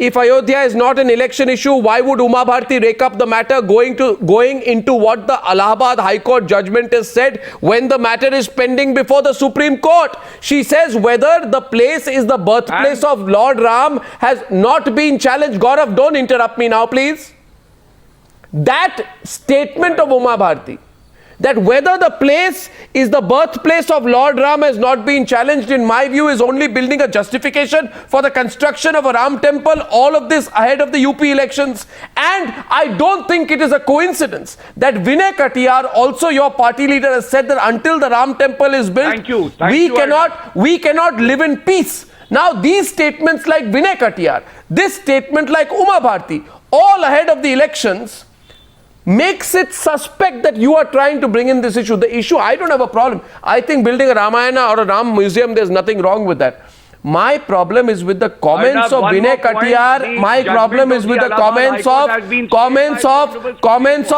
If Ayodhya is not an election issue, why would Uma Bharti rake up the matter going into what the Allahabad High Court judgment has said when the matter is pending before the Supreme Court? She says whether the place is the birthplace of Lord Ram has not been challenged. Gaurav, don't interrupt me now, please. That statement of Uma Bharti, that whether the place is the birthplace of Lord Ram has not been challenged, in my view, is only building a justification for the construction of a Ram temple, all of this ahead of the UP elections. And I don't think it is a coincidence that Vinay Katiyar, also your party leader, has said that until the Ram temple is built, Thank you. we cannot live in peace. Now these statements like Vinay Katiyar, this statement like Uma Bharti, all ahead of the elections, makes it suspect that you are trying to bring in this issue. The issue, I don't have a problem. I think building a Ramayana or a Ram museum, there's nothing wrong with that. My problem is with the comments of Vinay Katiyar. My problem is with the comments of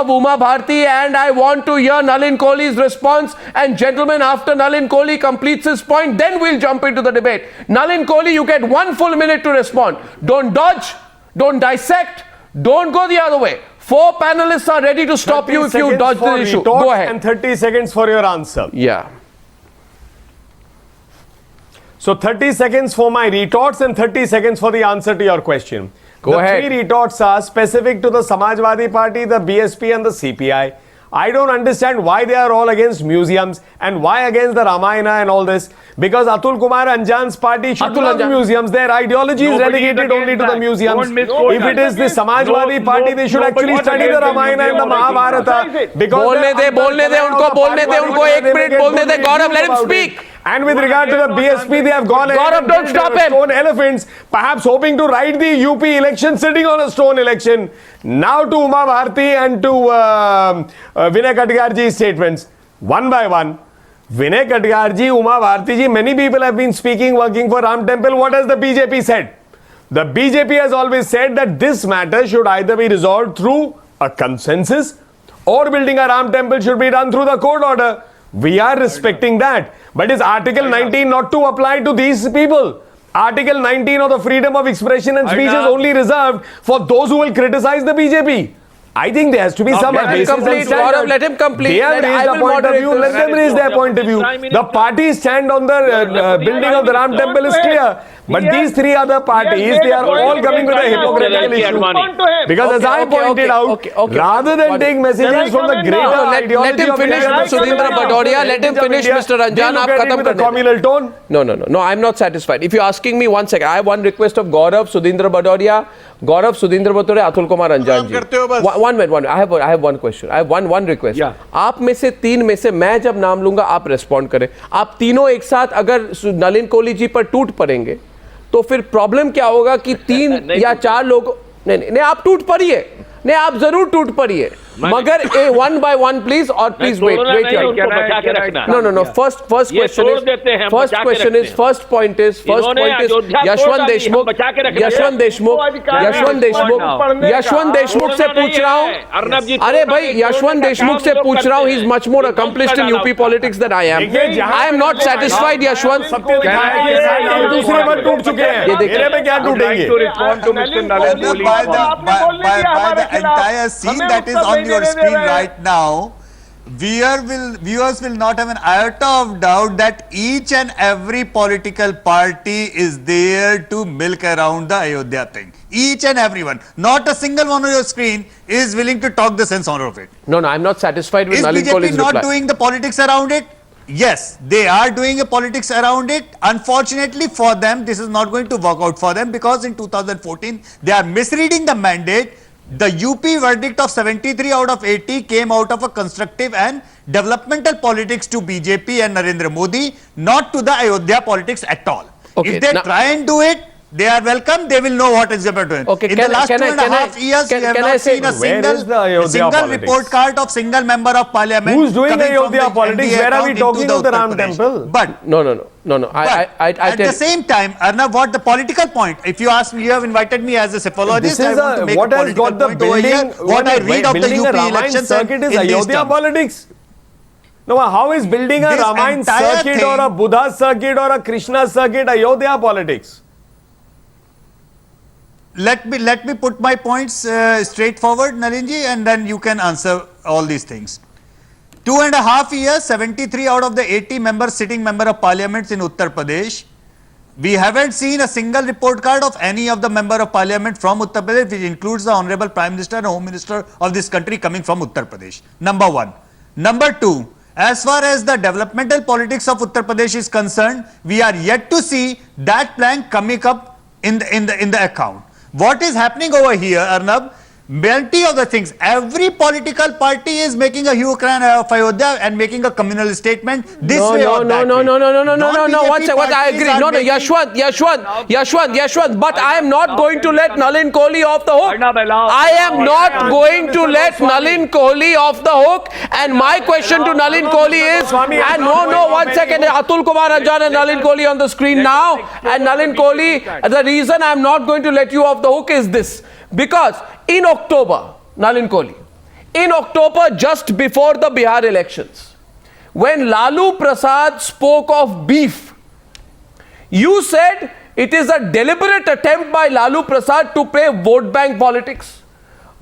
Uma Bharti, and I want to hear Nalin Kohli's response. And gentlemen, after Nalin Kohli completes his point, then we'll jump into the debate. Nalin Kohli, you get 1 full minute to respond. Don't dodge, don't dissect, don't go the other way. 4 panelists are ready to stop you if you dodge the issue. Go ahead. And 30 seconds for your answer. Yeah. So 30 seconds for my retorts and 30 seconds for the answer to your question. Go ahead. The 3 retorts are specific to the Samajwadi Party, the BSP and the CPI. I don't understand why they are all against museums and why against the Ramayana and all this. Because Atul Kumar Anjan's party should love museums. Their ideology is relegated only to the museums. If it is the Samajwadi Party, they should actually study the Ramayana and the Mahabharata. Because बोलने दे उनको 1 minute बोलने दे. Gaurav, let him speak. And with regard to the BSP, they have gone ahead Gaurav, and don't stop him. stone elephants, perhaps hoping to ride the UP election sitting on a stone election. Now to Uma Bharti and to Vinay Katiyarji's statements, one by one. Vinay Katiyarji, Uma Bharti ji, many people have been speaking, working for Ram Temple. What has the BJP said? The BJP has always said that this matter should either be resolved through a consensus or building a Ram Temple should be done through the court order. We are respecting that. But is Article 19 not to apply to these people? Article 19 of the freedom of expression and speech is only reserved for those who will criticize the BJP. I think there has to be some let him basis and complete, standard. Gaurav, let him complete. They have raised a point of view. Let them raise their point of view. The party's stand on the building of the Ram temple is clear. But these 3 other parties, they are all coming with a hypocritical issue. Because as I pointed out, rather than take messages from the greater ideology let him finish, Sudhindra Badoria. Let him finish, Mr. Ranjan. Aap khatam kar communal tone. No, I'm not satisfied. If you're asking me 1 second, I have one request of Gaurav, Sudhindra Badoria, Atul Kumar Anjan ji. One minute. I have one question. I have one request. Yeah. आप में से 3 में से मैं जब नाम लूंगा आप रेस्पॉन्ड करें. आप तीनों एक साथ अगर नलिन कोहली जी पर टूट पड़ेंगे तो फिर प्रॉब्लम क्या होगा कि 3 या 4 लोग नहीं आप टूट पड़िए. नहीं, आप जरूर टूट पड़िए, मगर one by one please, और please wait. No. First question is Yashwant Deshmukh से पूछ रहा हूँ. अरे भाई, यशवंत देशमुख से पूछ रहा हूँ. He is much more accomplished in UP politics than I am. I am not satisfied, Yashwant. दूसरे पर टूट चुके हैं. मेरे में क्या टूटेंगे? By the entire scene that is on your screen right now, viewers will not have an iota of doubt that each and every political party is there to milk around the Ayodhya thing. Each and everyone. Not a single one on your screen is willing to talk the sense out of it. No, I'm not satisfied with Is Nalin BJP Kohli's reply. not doing the politics around it? Yes, they are doing a politics around it. Unfortunately for them, this is not going to work out for them because in 2014, they are misreading the mandate. The UP verdict of 73 out of 80 came out of a constructive and developmental politics to BJP and Narendra Modi, not to the Ayodhya politics at all. Okay, if they try and do it, They are welcome. They will know what is about to happen. Okay, In the last 2.5 years, we have can I not say- seen a Where is the Ayodhya single politics? report card of single member of parliament. Who's doing coming from Ayodhya the politics? NDA Where are we account talking into of the Uttar Ram Pradesh. temple? But No. I at tell the same time, Arnab, what the political point? If you ask me, you have invited me as a cephalogist. This I is want to make what a has political got the point over building. here. What I read of the building a UP Ramayana elections circuit is in these Ayodhya terms. politics. No, how is building a This Ramayana entire circuit or a thing- Buddha circuit or a Krishna circuit Ayodhya politics? Let me put my points straightforward, Nalinji, and then you can answer all these things. 2.5 years, 73 out of the 80 members, sitting member of parliaments in Uttar Pradesh. We haven't seen a single report card of any of the member of parliament from Uttar Pradesh, which includes the Honorable Prime Minister and Home Minister of this country coming from Uttar Pradesh. Number one. Number two, as far as the developmental politics of Uttar Pradesh is concerned, we are yet to see that plan coming up in the account. What is happening over here, Arnab? Plenty of the things. Every political party is making a hue cry of Ayodhya and making a communal statement. This way or that way. No. What I agree. No, Yashwant. But I am not going to let Nalin Kohli off the hook. I am not going to let Nalin Kohli off the hook. And my question to Nalin Kohli is, and no, 1 second. Atul Kumar Anjan and Nalin Kohli on the screen now. And Nalin Kohli, the reason I am not going to let you off the hook is this. Because in October, Nalin Kohli, in October, just before the Bihar elections, when Lalu Prasad spoke of beef, you said it is a deliberate attempt by Lalu Prasad to play vote bank politics.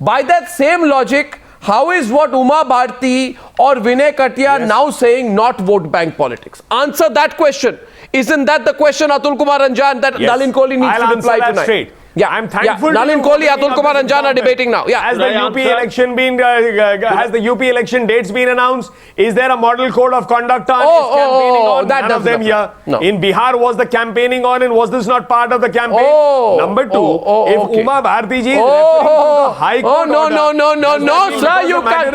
By that same logic, how is what Uma Bharti or Vinay Katia now saying not vote bank politics? Answer that question. Isn't that the question, Atul Kumar Anjan, that Nalin Kohli needs to reply tonight? Straight. Yeah, I'm thankful. Nalin Kohli, Atul Kumar Anjan are debating now. Yeah. Has the UP election been? Has the UP election dates been announced? Is there a model code of conduct on campaigning on? That None of them here. No. In Bihar, was the campaigning on, and was this not part of the campaign? Number two, if okay. Uma Bharti ji is referring to the High Court no, order, no, sir, you can't.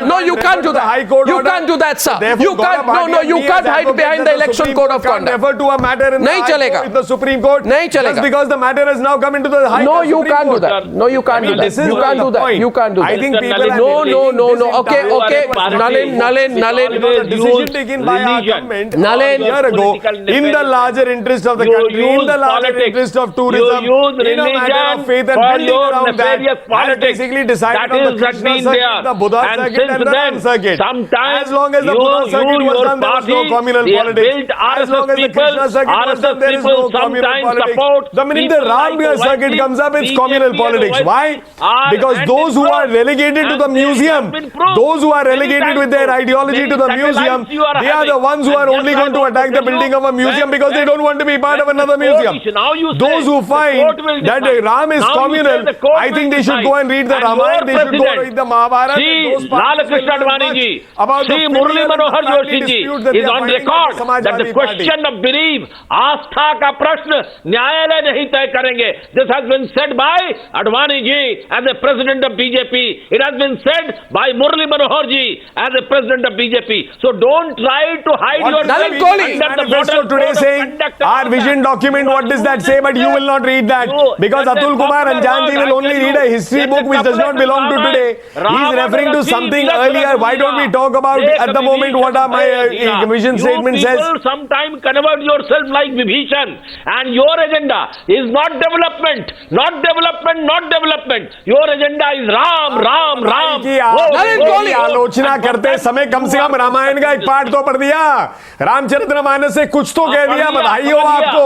No, you can't do that. You can't do that, sir. You can't. You can't hide behind the election code of conduct. Refer to a matter in the Supreme Court. Just because the matter has now come into the High Court. No, you can't do that. No, you can't do that. You can't do that. You can't do that. I think people No. Okay. Nalin. Decision taken by our government Nalin. a year ago in the larger interest of the country, in the larger interest of tourism, in a matter of faith and building around that, has basically decided on the Krishna circuit, the Buddha circuit and the Ram circuit. As long as the Buddha circuit was done, there was no communal politics. As long as the Krishna circuit was done, there is no communal politics. The minute the Ram circuit comes up, it's communal politics. Why? Because those who are relegated to the museum, those who are relegated with their ideology to the museum, they are the ones who are only going to attack the building of a museum because they don't want to be part of another museum. Those who find that Ram is communal, I think they should go and read the Ramayana, they should go and read the Mahabharata. Shri Lalakrishna Advani ji, Shri Murli Manohar Joshi ji is on record that the question of belief, आस्था का प्रश्न न्यायालय नहीं तय करेंगे. This has been said by Advani ji as the president of BJP. It has been said by Murli Manohar ji as the president of BJP. So don't try to hide your Nalin Kohli manifesto today saying our vision document, what does that say? But you will not read that because Atul Kumar Anjan ji will only read a history book which does not belong to today. He is referring to something earlier. Why don't we talk about at the moment what are my vision statement says? You people sometimes convert yourself like Vibhishan, and your agenda is not development. Your agenda is Ram. Nalin Kohli आलोचना करते समय कम से कम रामायण का एक पाठ तो पढ़ दिया, रामचरितमानस से कुछ तो कह दिया. बधाई हो आपको.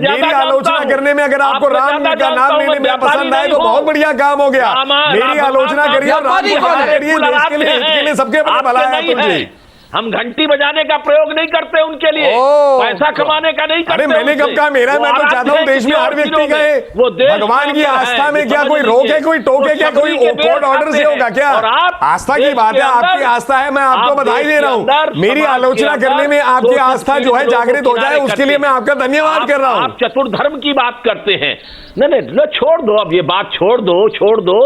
मेरी आलोचना करने में अगर आपको राम का नाम लेने में पसंद आए तो बहुत बढ़िया काम हो गया. मेरी आलोचना करिए, देश के लिए सबके भला है. तुझे हम घंटी बजाने का प्रयोग नहीं करते उनके लिए, पैसा कमाने का नहीं करते. अरे मैंने कब कहा मेरा, मैं तो चाहता हूँ देश में हर व्यक्ति कहे भगवान की आस्था में क्या कोई रोके, कोई टोके, क्या कोई कोर्ट ऑर्डर से होगा क्या? आस्था की बात है, आपकी आस्था है, मैं आपको बधाई दे रहा हूँ. मेरी आलोचना करने में आपकी आस्था जो है जागृत हो जाए, उसके लिए मैं आपका धन्यवाद कर रहा हूँ. आप चतुर्धर्म की बात करते हैं. नहीं, छोड़ दो, अब ये बात छोड़ दो.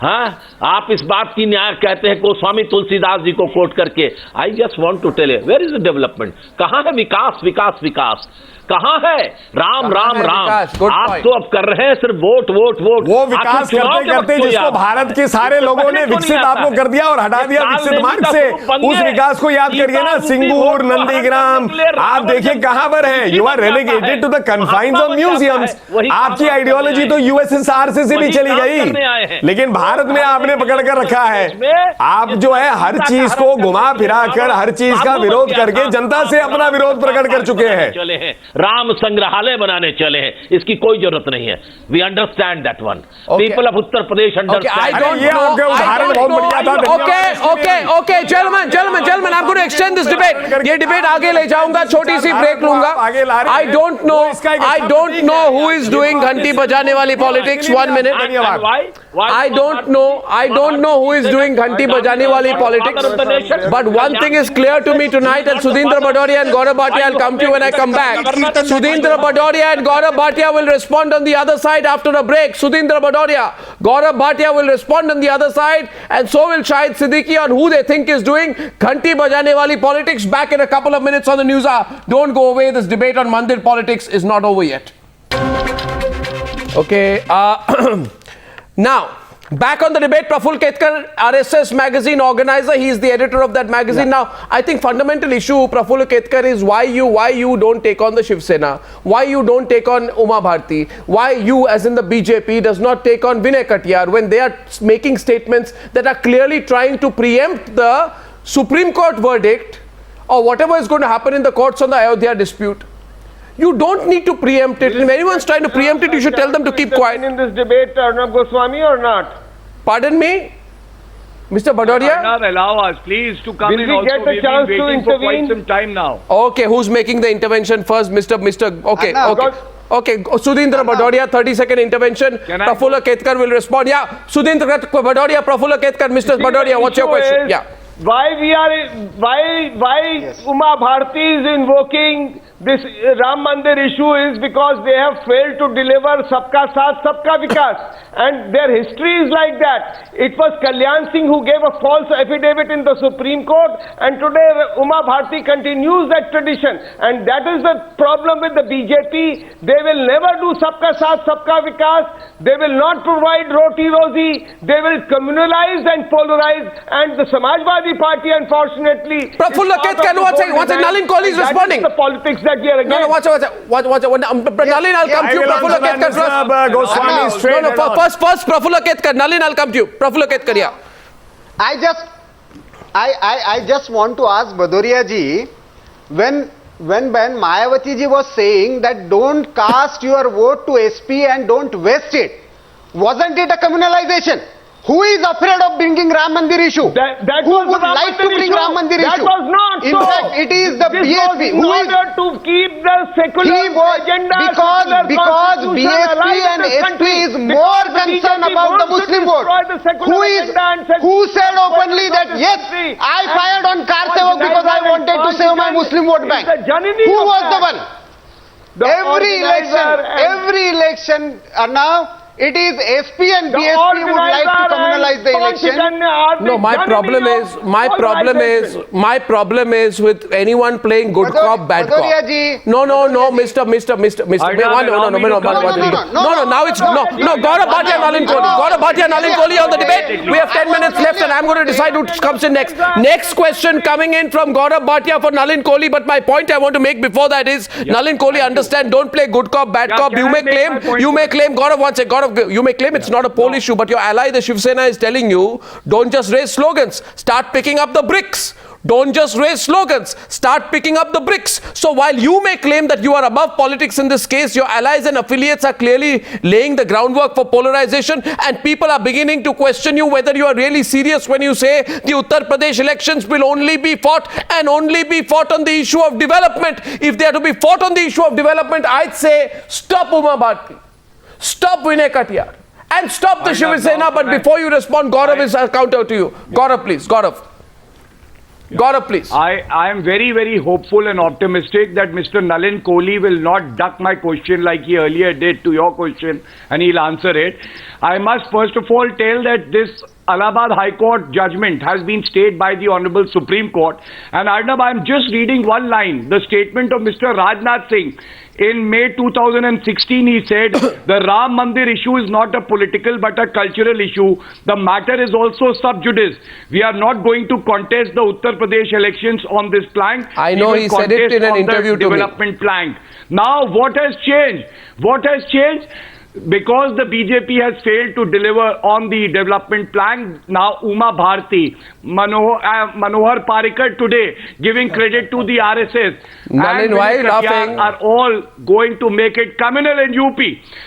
हाँ, आप इस बात की न्याय कहते हैं गोस्वामी तुलसीदास जी को कोट करके. I just want to tell you, where is the development? कहाँ है विकास? कहाँ है राम राम है राम? विकास? Good आप point. तो अब कर रहे हैं सिर्फ वोट वोट वोट। वो आपको विकास चुनाव करते के वक्त करते कोई जिसको याद भारत है? के सारे इससे लोगों पहले ने तो नहीं विकसित आता आपको है। कर दिया और हटा दिया इस साल विकसित में मार्ग भी से। तो बन उस गए। विकास को याद करिए ना, सीता सिंगूर, रूपी वोट नंदीग्राम, को हटाने के लिए आप देखिए रावण कहां पर है। You are relegated to the confines of museums. आपकी आइडियोलॉजी तो यूएसएसआर से भी चली गई, लेकिन भारत में आपने पकड़ कर रखा है। आप जो है हर चीज को घुमा फिरा कर, हर चीज का विरोध करके जनता से अपना विरोध प्रकट कर चुके हैं। चले हैं राम संग्रहालय बनाने चले हैं, इसकी कोई जरूरत नहीं है। We understand that one. People of Uttar Pradesh understand. ये आपका उदाहरण बहुत बढ़िया था। Okay, gentlemen, I'm going to extend this debate. ये डिबेट आगे ले जाऊंगा, छोटी सी ब्रेक लूंगा। I don't know who is doing घंटी बजाने वाली politics. 1 minute. I don't know who is doing घंटी बजाने वाली politics. But one thing is clear to me tonight, and Sudhindra Badoria and Gaurav Bhatia, I'll come to you when I come back. Sudhindra Badoria and Gaurav Bhatia will respond on the other side after a break. Sudhindra Badoria, Gaurav Bhatia will respond on the other side, and so will Shahid Siddiqui on who they think is doing घंटी बजाने वाली politics. Back in a couple of minutes on the news hour. Don't go away. This debate on Mandir politics is not over yet. Okay. Now, back on the debate, Praful Ketkar, RSS magazine organizer, he is the editor of that magazine. Now, I think fundamental issue, Praful Ketkar, is why you don't take on the Shiv Sena, why you don't take on Uma Bharti, why you, as in the BJP, does not take on Vinay Katiyar when they are making statements that are clearly trying to preempt the Supreme Court verdict or whatever is going to happen in the courts on the Ayodhya dispute. You don't need to preempt it. And if anyone's trying to preempt it, you should tell them to keep quiet. In this debate, Arnab Goswami or not? Pardon me? Mr. Badoria? Arnab, allow us, please, to come Will in we also. get a We've been chance to waiting for quite intervene? some time now. Okay, who's making the intervention first? Mr. Okay, Arnab, okay. Okay, Sudhindra Badoria, 30-second intervention. Can I Prafula Ketkar will respond. Yeah, Sudhindra Badoria, Prafula Ketkar. Mr. Badoria, what's your question? Yeah. Why Uma Bharti is invoking this Ram Mandir issue is because they have failed to deliver Sabka Saath, Sabka Vikas. And their history is like that. It was Kalyan Singh who gave a false affidavit in the Supreme Court, and today Uma Bharti continues that tradition. And that is the problem with the BJP. They will never do Sabka Saath, Sabka Vikas. They will not provide roti rozi. They will communalize and polarize. And the Samajwadi Party, unfortunately, Prafula Ketkar, one second, Nalin Kohli is responding. That is the politics that we are against. No, watch. Nalin, I'll come to you. Prafula Ketkar first. Goswami straight head on. First, Prafula Ketkar. Nalin, I'll come to you. Prafula Ketkar, yeah. I just want to ask Badoria ji, when Mayawati ji was saying that don't cast your vote to SP and don't waste it, wasn't it a communalization? Who is afraid of bringing Ram Mandir issue? That Who was would the Ram like to Mandir bring issue. Ram Mandir That issue? was not In so. fact, it is the This BSP was in who is order to keep the secular agenda, because BSP and SP is more concerned about the Muslim vote. Who said openly that yes, I fired on Karsevak because I wanted to save my Muslim vote bank? Who was the one? Every election now. It is SP and BSP who would like to communalize the election. No, my problem is with anyone playing good cop, bad cop. No, Mr. Now it's Gaurav Bhatia, Nalin Kohli on the debate. We have 10 minutes left, and I'm going to decide who comes in next. Next question coming in from Gaurav Bhatia for Nalin Kohli. But my point I want to make before that is, Nalin Kohli, understand, don't play good cop, bad cop. You may claim, Gaurav wants it. Gaurav, you may claim it's not a poll issue, but your ally, the Shiv Sena, is telling you, don't just raise slogans, start picking up the bricks. Don't just raise slogans, start picking up the bricks. So while you may claim that you are above politics in this case, your allies and affiliates are clearly laying the groundwork for polarization, and people are beginning to question you whether you are really serious when you say the Uttar Pradesh elections will only be fought on the issue of development. If they are to be fought on the issue of development, I'd say stop Uma Bharti. Stop Vinay Katiyar and stop the Shiv Sena. But before you respond, Gaurav is counter to you. Gaurav, please. Gaurav, please. I am very, very hopeful and optimistic that Mr. Nalin Kohli will not duck my question like he earlier did to your question, and he'll answer it. I must first of all tell that this Allahabad High Court judgment has been stayed by the Honorable Supreme Court. And Arnab, I'm just reading one line, the statement of Mr. Rajnath Singh. In May 2016, he said, the Ram Mandir issue is not a political but a cultural issue. The matter is also sub judice. We are not going to contest the Uttar Pradesh elections on this plank. I know We he will said it contest in an on the interview to me. development plank. Now, what has changed? What has changed? Because the BJP has failed to deliver on the development plan, now Uma Bharti, Manohar Parrikar today giving credit to the RSS. Nalin, and why are you Vinay Katiyar laughing? are all going to make it communal in UP.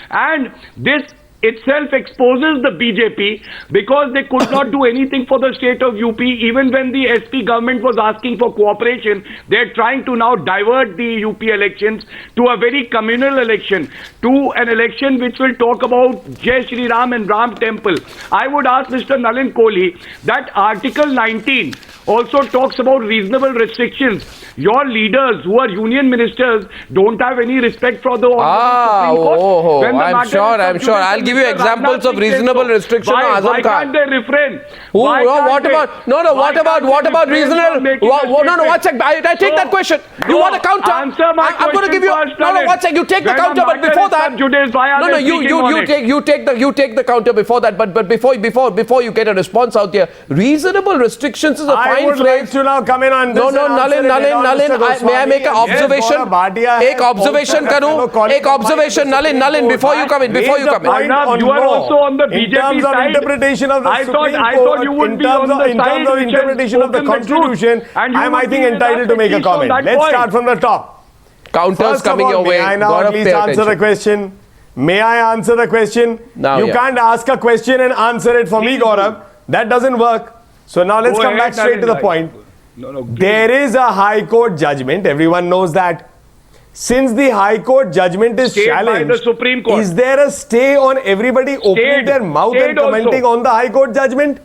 And this itself exposes the BJP because they could not do anything for the state of UP. Even when the SP government was asking for cooperation, they're trying to now divert the UP elections to a very communal election, to an election which will talk about Jai Shri Ram and Ram Temple. I would ask Mr. Nalin Kohli that Article 19 also talks about reasonable restrictions. Your leaders who are union ministers don't have any respect for the Supreme Court. When the I'm matter sure, is I'm sure. I'll give you Mr. examples Rajnath of Singh reasonable says so. restriction on Why Azam Khan. can't they refrain? Who, Why no, can't what they- about, no, why what about, can't what they about refrain reasonable, from making no, a no, statement? one sec, I take that question. You No, want a counter? answer my I'm going to give you, question no, first, one sec, you take the When counter, the but matter before is that, sub judice, why are no, they speaking on it? you take the counter before that, but before you get a response out here, reasonable restrictions is a I fine would like phrase. to now come in on this. No, no, and answer Nalin, it head on, Mr. may I make an Goswami. observation? Yes, Gaurav Bhatia एक has observation also करूं, fellow colleague एक of mine observation, in the Supreme Nalin, before Court you come in, raised before you the come in. point Arnab, on you are law also on the in BJP terms of side. interpretation of the I thought- Supreme I thought Court, you would in be terms on of the in terms side of which has interpretation of the spoken the truth. Constitution, And you I'm, I would think, be entitled to make a at least on comment. that Let's point. start from the top. Counters First of coming all, your way. may I now Gaurav, at least pay answer the attention. question? May I answer the question? Now, You yeah. can't ask a question and answer it for me, Please do. Gaurav. That doesn't work. So now let's Go come back ahead, straight to the Nalin. point. No, There is a High Court judgment. Everyone knows that. Since the High Court judgment is Stayed by challenged, the Supreme Court. is there a stay on everybody opening their mouth and Stayed also. commenting on the High Court judgment?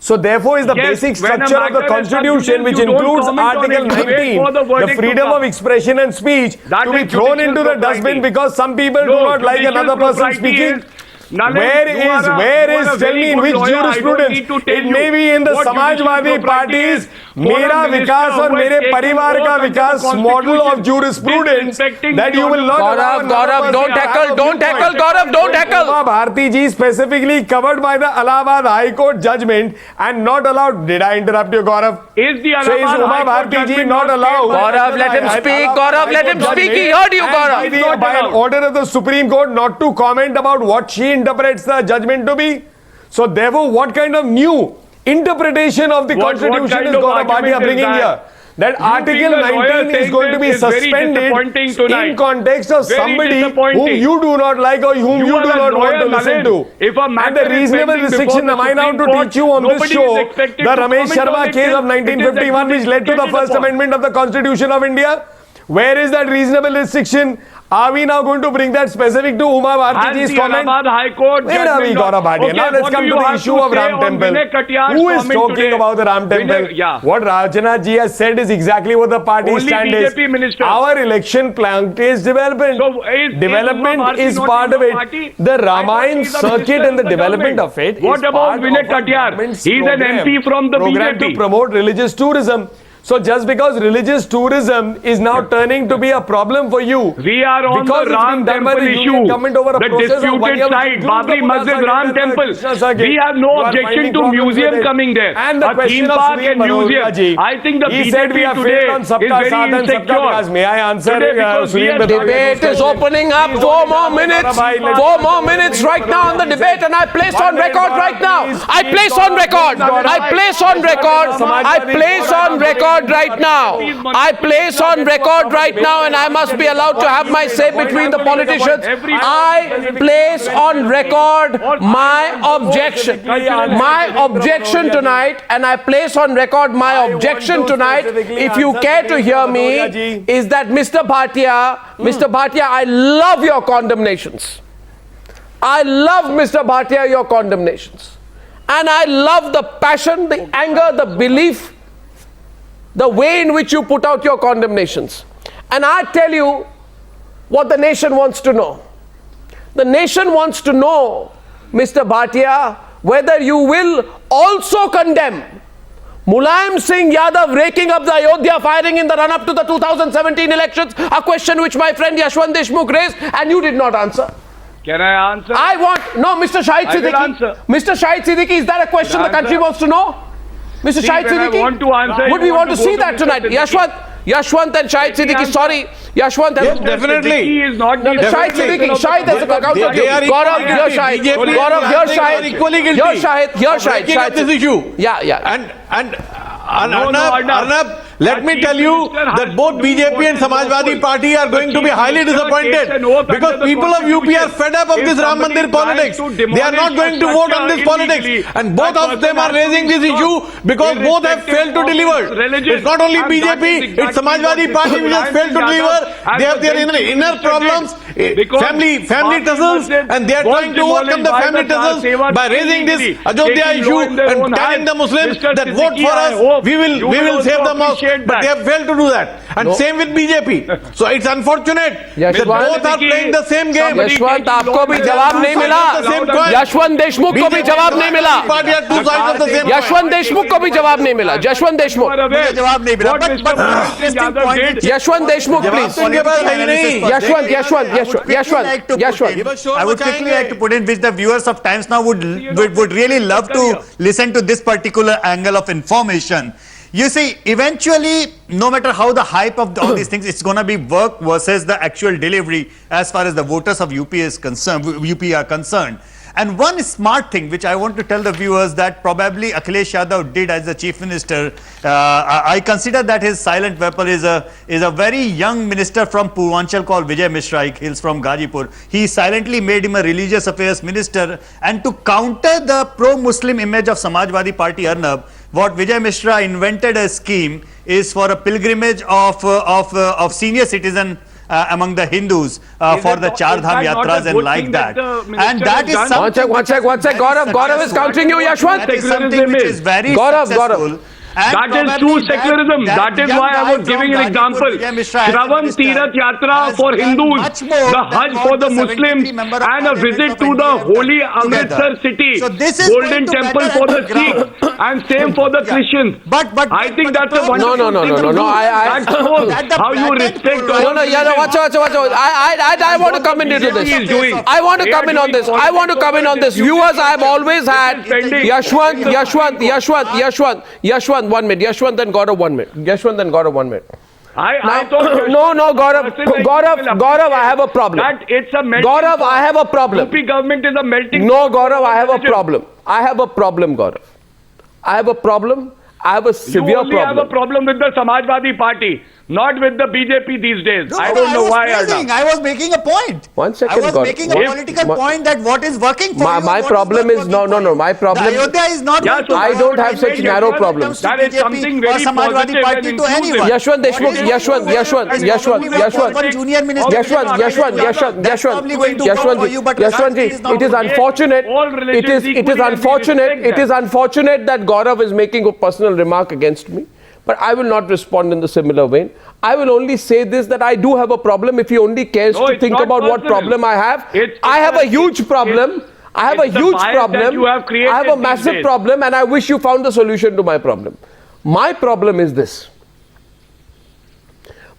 So therefore is the Yes, basic when a structure of the matter is sub Constitution, judice, which you don't includes comment on Article it. You wait 19, for the the verdict to freedom come. of expression and speech, That to be is thrown judicial into the propriety. dustbin because some people do No, not like judicial another person propriety speaking. is- Nalin, Where you are is, a tell very me in good which lawyer. I don't jurisprudence? need to tell It may you be in the what Samajwadi judicial propriety party's is for a Mera minister Vikas who aur has Mere taken Parivar oath ka under the Vikas model of Constitution, jurisprudence disrespecting that the you will not allow Gaurav, another Gaurav, person don't to have tackle, a don't tackle, viewpoint. Gaurav, don't tackle. Uma Bharti ji specifically covered by the Allahabad High Court judgment and not allowed. Did I interrupt you, Gaurav? Is the So is Allahabad Uma High Court Bharti ji judgment not allowed? Gaurav, let him speak. Gaurav, let him speak. He heard you, Gaurav. And by an order of the Supreme Court not to comment about what she interprets the judgment to be. So therefore, what kind of new interpretation of the What Constitution kind is of Gaurav Bhatia argument is bringing that? here? That You Article being a lawyer 19 is saying going to be this is very suspended disappointing tonight. in context of Very somebody whom disappointing. you do not like or whom you are do a not want lawyer, to listen Nalin. to. If a And matter the is reasonable pending restriction, before am the I now to Supreme teach you on this Court, show nobody is expected the to Ramesh comment Sharma on it case of till it is 1951 which led to the adjudicated First upon. Amendment of the Constitution of India? Where is that reasonable restriction? Are we now going to bring that specific to Uma Bharti Has ji's the comment? Allahabad High Court Where are we, judgment Gaurav Bhatia? Okay, Now let's what come do to you the have issue to of say Ram on Temple. Vinay Katiyar's Who is comment talking today? about the Ram Temple? Vinay- yeah. What Rajnath ji has said is exactly what the party Only stand BJP is. ministers. Our election plan is development. So is Uma Development Bharti is not part in of the it. party? The I thought Ramayan she's a circuit minister and the in the development government. of it What is about part Vinay of a Katiyar? government's He's an program- MP from the program BJP. to promote religious tourism. So just because religious tourism is now turning to be a problem for you, We are on because the it's Ram being done by Temple the issue. Union government over a The process of 1 disputed year, which side, includes the Babri Buddha Masjid, circuit Ram and the Temple. Krishna circuit. We have no You are objection finding to problems museum with it. coming there. And the A question theme of park Sunil and Barodia museum. ji. I think the He said we BJP have today failed on is Sabka very Saath and Sabka insecure. Vikas. May I answer Today because we Sunil are Barodia Debate is opening up. Please 4 hold more it down. minutes. Bye-bye. Let's 4 go. more minutes right now on the debate, and I place on record right now. I place on record. I place on record. I place on record right now. I place on record right now, and I must be allowed to have my say between the politicians. I place on record my objection. My objection tonight, and I place on record my objection tonight, if you care to hear me, is that Mr. Bhatia, I love your condemnations. I love, Mr. Bhatia, your condemnations. And I love the passion, the anger, the belief, the way in which you put out your condemnations. And I tell you what the nation wants to know. The nation wants to know, Mr. Bhatia, whether you will also condemn Mulayam Singh Yadav raking up the Ayodhya firing in the run-up to the 2017 elections, a question which my friend Yashwant Deshmukh raised and you did not answer. Can I answer? I want, no, Mr. Shahid I will Siddiqui. answer. Mr. Shahid Siddiqui, is that a question the Will I country answer? wants to know? Mr. Shahid when I Siddiqui? want to answer, Would you we want want to to see go to that Mr. tonight? Siddiqui. Yashwant and Shahid me Siddiqui, answer. sorry. Yashwant has... Yes, definitely. He is not No, no, the Shahid Siddiqui, Shahid has a counter. They are Gaurav, equally here guilty. Shahid. BJP Gaurav, and here Rajneesh are Shahid. equally guilty Here Shahid, here of Shahid. breaking up this issue. Yeah. Arnab, let me tell you that both BJP and Samajwadi Party are going to be highly disappointed because people of UP are fed up of this Ram Mandir politics. They are not going to vote on this politics, and both of them are raising this issue because both have failed to deliver. It's not only BJP, it's Samajwadi Party which has failed to deliver. They have their inner problems, family tussles, and they are trying to overcome the family tussles by raising this Ayodhya issue and telling the Muslims that vote for us, we will save the mosque. But they have failed to do that. And same with BJP. So it's unfortunate that both are playing the same game. Yashwant आपको भी जवाब नहीं मिला. यशवंत देशमुख को भी जवाब नहीं मिला. Party are two sides of the same coin. Yashwant Deshmukh को भी जवाब नहीं मिला. यशवंत देशमुख. मुझे जवाब नहीं मिला. Interesting point which- Yashwant Deshmukh, please. उनके पास है ही नहीं. Yashwant. I would quickly like to put in which the viewers of Times Now would really love to listen to this particular angle of information. You see, eventually, no matter how the hype of all these things, it's going to be work versus the actual delivery as far as the voters of UP is concerned. UP are concerned. And one smart thing which I want to tell the viewers that probably Akhilesh Yadav did as the chief minister, I consider that his silent weapon is a very young minister from Purvanchal called Vijay Mishra. He hails from Gazipur. He silently made him a religious affairs minister, and to counter the pro-Muslim image of Samajwadi Party, Arnab, what Vijay Mishra invented a scheme is for a pilgrimage of senior citizen among the Hindus for the Char Dham Yatras and like that. And that is something... One sec. Gaurav is countering you, Yashwant. That is something which is very successful. And That is probably true secularism. That is why I was giving an example. Shravan Tirath Yatra for Hindus, the Hajj for the Muslims, and a visit to the holy Amritsar city, Golden Temple for the Sikhs, and same for the Christians. I think that's a wonderful thing to do. That shows how you respect. Watch out. I want to come into this. I want to come in on this. Viewers, I have always had Yashwant, 1 minute. Yashwant, then Gaurav, 1 minute. I thought No, Gaurav, I have a problem. that it's a melting Gaurav, pot. I have a problem. UP government is a melting No, Gaurav, I have a problem. Gaurav. I have a problem. I have a severe You only have a problem. problem with the Samajwadi Party, not with the BJP these days. I don't know why. I was making a point. 1 second, I was Gaurav. making a political point that what is working for you. My problem is my problem. The Ayodhya is not. Yeah, going to so I work don't out have such when narrow it problems. comes to That is BJP something or very Samajwadi positive Party and to inclusive. anyone. Yashwant Deshmukh, Junior minister. Yashwant, it is unfortunate. It is unfortunate that Gaurav is making a personal remark against me. But I will not respond in the similar vein. I will only say this, that I do have a problem. If he only cares No, to it's think not about what personal. problem I have, It's I have a huge problem. I have a it's the huge bias that problem. you have created I have a these massive days. problem, and I wish you found the solution to my problem. My problem is this.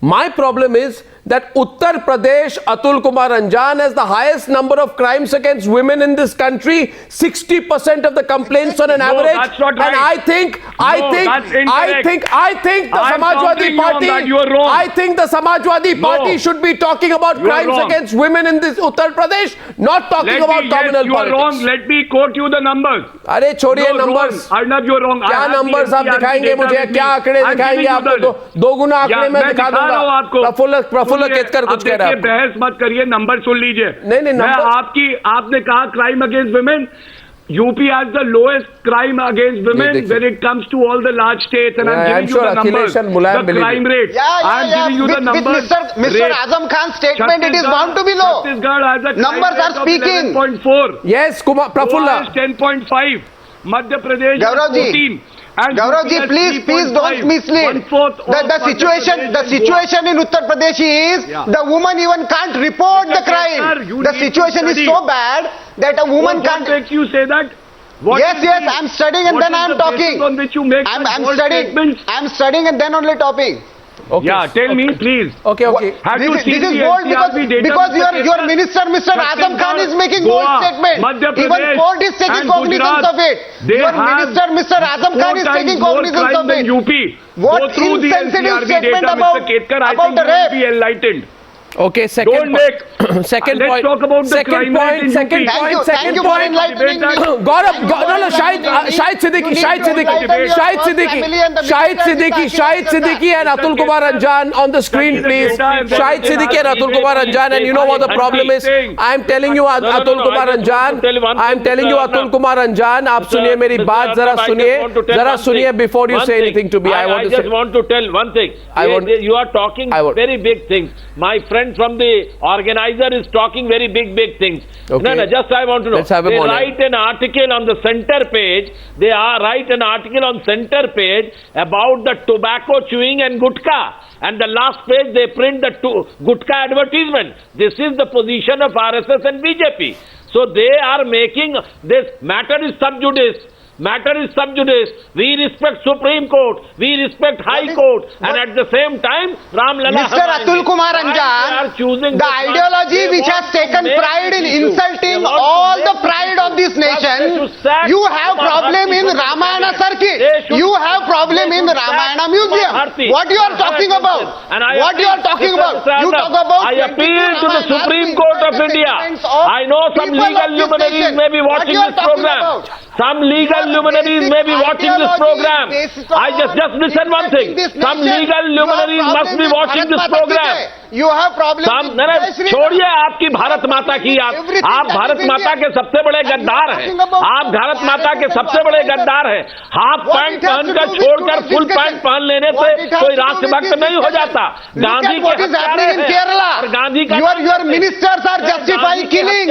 My problem is that Uttar Pradesh, Atul Kumar Anjan has the highest number of crimes against women in this country, 60% of the complaints on an average. That's not right. And I think that's incorrect. the I'm Samajwadi countering you on Party, that. You are wrong. I think the Samajwadi Party should be talking about You are crimes wrong. against women in this Uttar Pradesh, not talking about communal you are politics. wrong. Let me quote you the numbers. अरे छोड़िए You're numbers. wrong. Arnab, you're wrong. क्या numbers आप दिखाएंगे मुझे? क्या आंकड़े दिखाएंगे आपको? दो गुना आंकड़े मैं दिखा दूंगा. प्रफुल्ल केतकर कुछ कह रहा है. बहस मत करिए, नंबर सुन लीजिए. नहीं, मैं नंबर- आपने कहा crime against women. UP has the lowest crime against women देखिए. when it comes to all the large states, and I'm I'm giving sure you the numbers. Akhilesh and Mulayam The believe crime it. rate. I'm giving you the With numbers. Mr. Azam Khan's statement, it is bound to be low. Chhattisgarh has a crime Numbers rate are of speaking. 11.4. Yes, Kumar, Prafulla. Goa is 10.5. Madhya Pradesh is Gauravji. 14. And Gauravji, UP has please 3.5. don't mislead. 1/4 The of Madhya situation Pradesh the and Goa. situation in Uttar Pradesh is the woman even can't report the Sir, crime. you The need to situation is study. so bad that a woman What can't. makes you say that? What Yes, is yes, the- I'm studying and what then is I'm the basis talking. on which you make I'm such bold studying. statements? I'm studying and then only talking. Okay. Yeah, tell me, please. Okay, okay. Have This you is- seen this is the bold because, NCRB data, because Mr. your Ketkar? minister, Mr. Azam Khan, is making bold Goa, statements. Madhya Even Pradesh court is taking and cognizance Gujarat, of it. they Your have minister, Mr. Azam Khan, is 4 taking times more cognizance crime of than it. UP. What Go through the insensitive NCRB statement data, about- Mr. Ketkar. I about think you rape. will be enlightened. Okay, second Don't make. second Let's point. talk about the second crime point. rate in Second UP. point. Thank Second you for point. enlightening me. Gaurav, no, Shahid Siddiqui, Shahid Siddiqui, Shahid Siddiqui, Shahid Siddiqui, Shahid Siddiqui and Atul Kumar Anjan on the screen, please. Shahid Siddiqui and Atul Kumar Anjan, and you know what the problem is? I'm telling you, Atul Kumar Anjan, I'm telling you, Atul Kumar Anjan, आप सुनिए मेरी बात, जरा सुनिए before you say anything to me. I just want to tell one thing. You are talking very big things. My friend from the organizer is talking very big things. Okay. No, just I want to know. Let's have a they morning. write an article on the center page. They write an article on center page about the tobacco chewing and gutka. And the last page they print the gutka advertisement. This is the position of RSS and BJP. So they are making this matter is sub judice. Matter is sub judice. We respect Supreme Court. We respect High Court. And at the same time, Ram Lala. Mr. Atul Kumar Anjan, the ideology which has taken pride in insulting all the pride of this nation, you have problem in Ramayana circuit. You have problem in Ramayana museum. What you are talking about? What you are talking about? You talk about. I appeal to the Supreme Court of India. I know some legal luminaries may be watching this program. Some legal luminaries may be watching this program. I just listen one thing. Some legal luminaries must be watching this program. You have problem. छोड़िए आपकी भारत माता की आप भारत माता के सबसे बड़े गद्दार हैं. आप भारत माता के सबसे बड़े गद्दार हैं. हाफ पैंट पहनकर छोड़कर फुल पैंट पहन लेने से कोई राष्ट्रभक्त नहीं हो जाता. गांधी के हत्यारे हैं और गांधी का your ministers are justifying killings.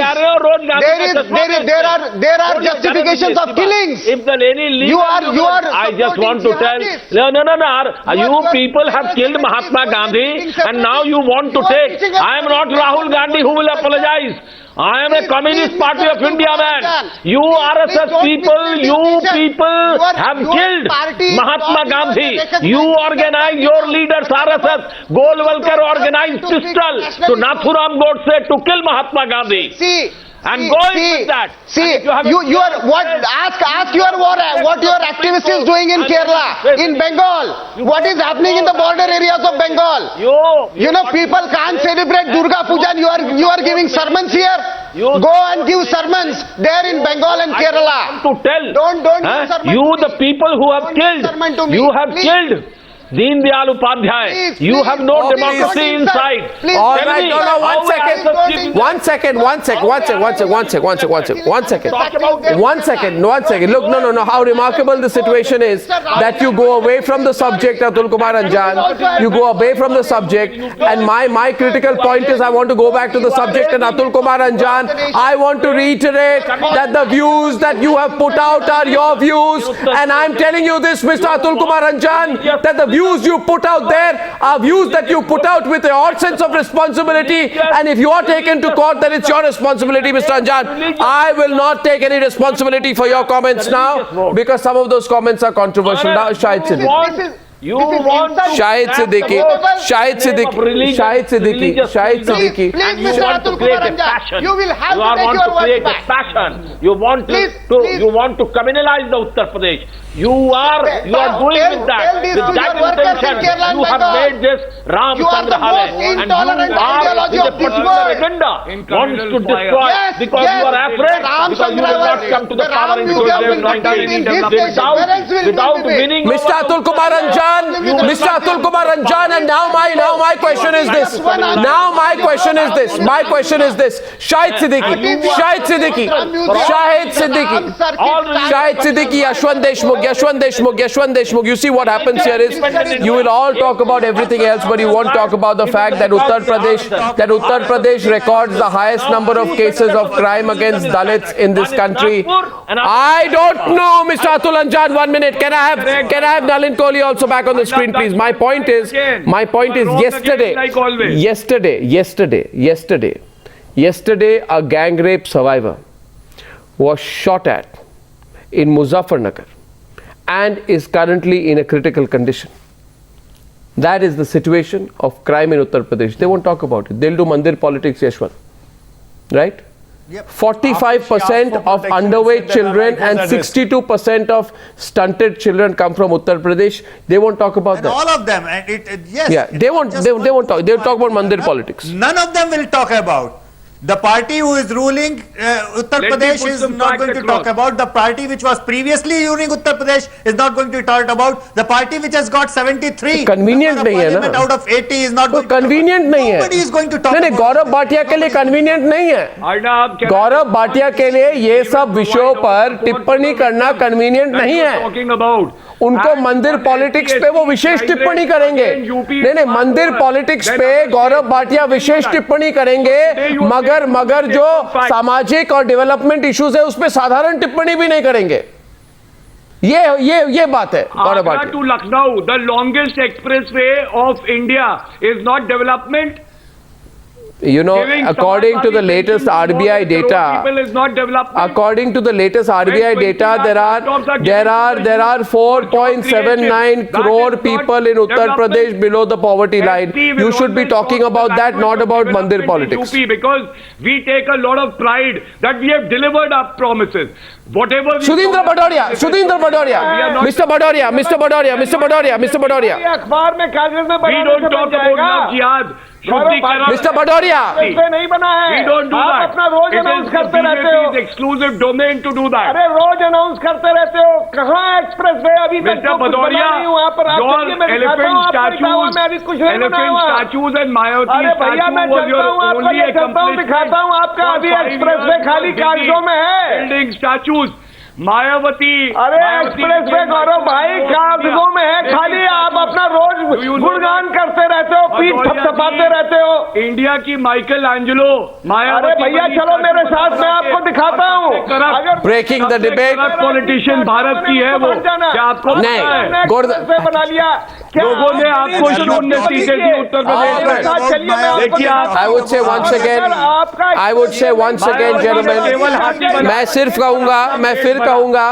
There are justifications of killings. If the any I just want to tell. No. You people have killed Mahatma Gandhi and now you want to take. I am not Rahul Gandhi who will apologize. I am a Communist Party of India man. You RSS people have killed Mahatma Gandhi. You organize your leaders RSS. Golwalkar organized pistol to Nathuram Godse to kill Mahatma Gandhi. And going with that. Ask what your activist is doing in Kerala, in Bengal. What is happening in the border areas of Bengal? You know, people can't celebrate Durga Puja and you are giving sermons here. Go and give sermons there in Bengal and Kerala. To tell. Don't give sermons. You the people who have killed. You have killed. Deen Dayal Upadhyay, you have no democracy inside. All right, no, one second. Look, no. How remarkable the situation is that you go away from the subject, Atul Kumar Anjan. You go away from the subject, and my critical point is I want to go back to the subject. And Atul Kumar Anjan, I want to reiterate that the views that you have put out are your views, and I'm telling you this, Mr. Atul Kumar Anjan, that the views you put out there are views that you put out with your sense of responsibility, and if you are taken to court, then it's your responsibility, Mr. Anjan. I will not take any responsibility for your comments now because some of those comments are controversial. Now, Shahid Siddiqui. Shahid Siddiqui. And you want to create a passion. You will have to take your words back. Passion. You want to communalize the Uttar Pradesh. You are doing with that. With that intention, you have made this Ram Sangrahalaya, and you are with a particular agenda wants to destroy because you are afraid because you will not come to the power in 2019 without winning. Mr. Atul Kumar Anjan, and now my question is this. My question is this. Shahid Siddiqui, Yashwant Deshmukh. You see what happens here is you will all talk about everything else, but you won't talk about the fact that Uttar Pradesh records the highest number of cases of crime against Dalits in this country. I don't know, Mr. Atul Anjan. 1 minute. Can I have Nalin Kohli also back on the screen, please? My point is yesterday a gang rape survivor was shot at in Muzaffarnagar and is currently in a critical condition. That is the situation of crime in Uttar Pradesh. They won't talk about it. They'll do mandir politics, Yashwant. Right? 45% of underweight children and 62% of stunted children come from Uttar Pradesh. They won't talk about And that. all of them, and yes. Yeah, they won't talk. They'll talk about mandir politics. None of them will talk about. The party who is ruling Uttar me Pradesh put is some not facts going to across. talk about. The party which was previously ruling Uttar Pradesh is not going to talk about. The party which has got 73 convenient members of नहीं है ना. parliament out of 80 is not तो going to talk convenient about. नहीं है. Nobody is going to talk नहीं नहीं, about. Gaurav Bhatia के लिए convenient नहीं है. Arnab, can I- Gaurav Bhatia के लिए ये सब विषयों पर टिप्पणी करना convenient that नहीं you're है. talking about. उनको And मंदिर on पॉलिटिक्स पे वो विशेष SC टिप्पणी करेंगे. UP नहीं नहीं, मंदिर पॉलिटिक्स पे गौरव भाटिया विशेष टिप्पणी करेंगे, मगर जो सामाजिक और डेवलपमेंट इश्यूज है उस पे साधारण टिप्पणी भी नहीं करेंगे. ये बात है गौरव Agra Bhatia. to Lucknow, the longest expressway of India is not development. You know, Giving according to the Samajwadi latest pension to more RBI than crore data, people is not development. according to the latest RBI When 20 data, lakh laptops are given to there are the youth for job 4.79 creation. crore That is people not in Uttar development. Pradesh below the poverty line. SC will You should be always talking talk about that, language not of about mandir development in politics. UP, because we take a lot of pride that we have delivered our promises. Whatever we Sudhindra Bhadoria, Mr. Bhadoria. ये अखबार में कागज में we बनाने don't से talk बन about जाएगा love jihad. गौरव शुद्धिकरण- Mr. बडौरिया, इससे नहीं बना है. We don't do आप that. अपना रोज It is अनाउंस the करते रहते हो. BJP's exclusive domain to do that. अरे रोज अनाउंस करते रहते हो. कहाँ एक्सप्रेस वे अभी तक Mr. तो कुछ बना Bhadoria, नहीं हुआ पर आप your चलिए मैं दिखाता elephant हूँ आपको इटावा में अभी कुछ नहीं बना elephant हुआ. statues and Mayawati अरे भैया मैं statue was चलता your हूँ आपको only ये चलता हूँ दिखाता हूँ आपका for अभी 5 एक्सप्रेस वे years खाली for कागजों में है. building statues. मायावती अरे एक्सप्रेस वे गौरव भाई कागजों में है खाली. आप अपना रोज गुणगान करते रहते हो, पीठ थपथपाते रहते हो. इंडिया की माइकल एंजेलो अरे भैया चलो मेरे साथ मैं आपको दिखाता हूँ. अगर Breaking the debate. Politician Bharat की है वो, क्या आपको पता नहीं. है? गोर- से बना लिया. क्या लोगों ने आपको शून्य सीटें दी उत्तर प्रदेश में. चलिए मैं आपको देखिए आप- I would say once again, gentlemen, मैं सिर्फ कहूंगा, मैं फिर कहूंगा,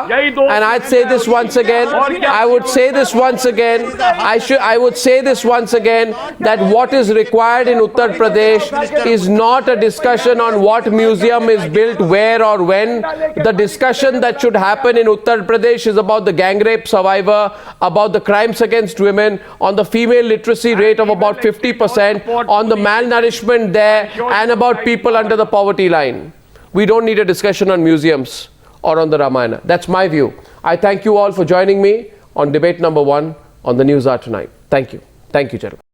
and I'd say this once again, I would say this once again, I would say this once again, that what is required in Uttar Pradesh is not a discussion on what museum is built where or when. The discussion that should happen in Uttar Pradesh is about the gang rape survivor, about the crimes against women, on the female literacy rate of about 50%, on the malnourishment there, and about people under the poverty line. We don't need a discussion on museums or on the Ramayana. That's my view. I thank you all for joining me on debate number 1 on the News Hour tonight. Thank you. Thank you, gentlemen.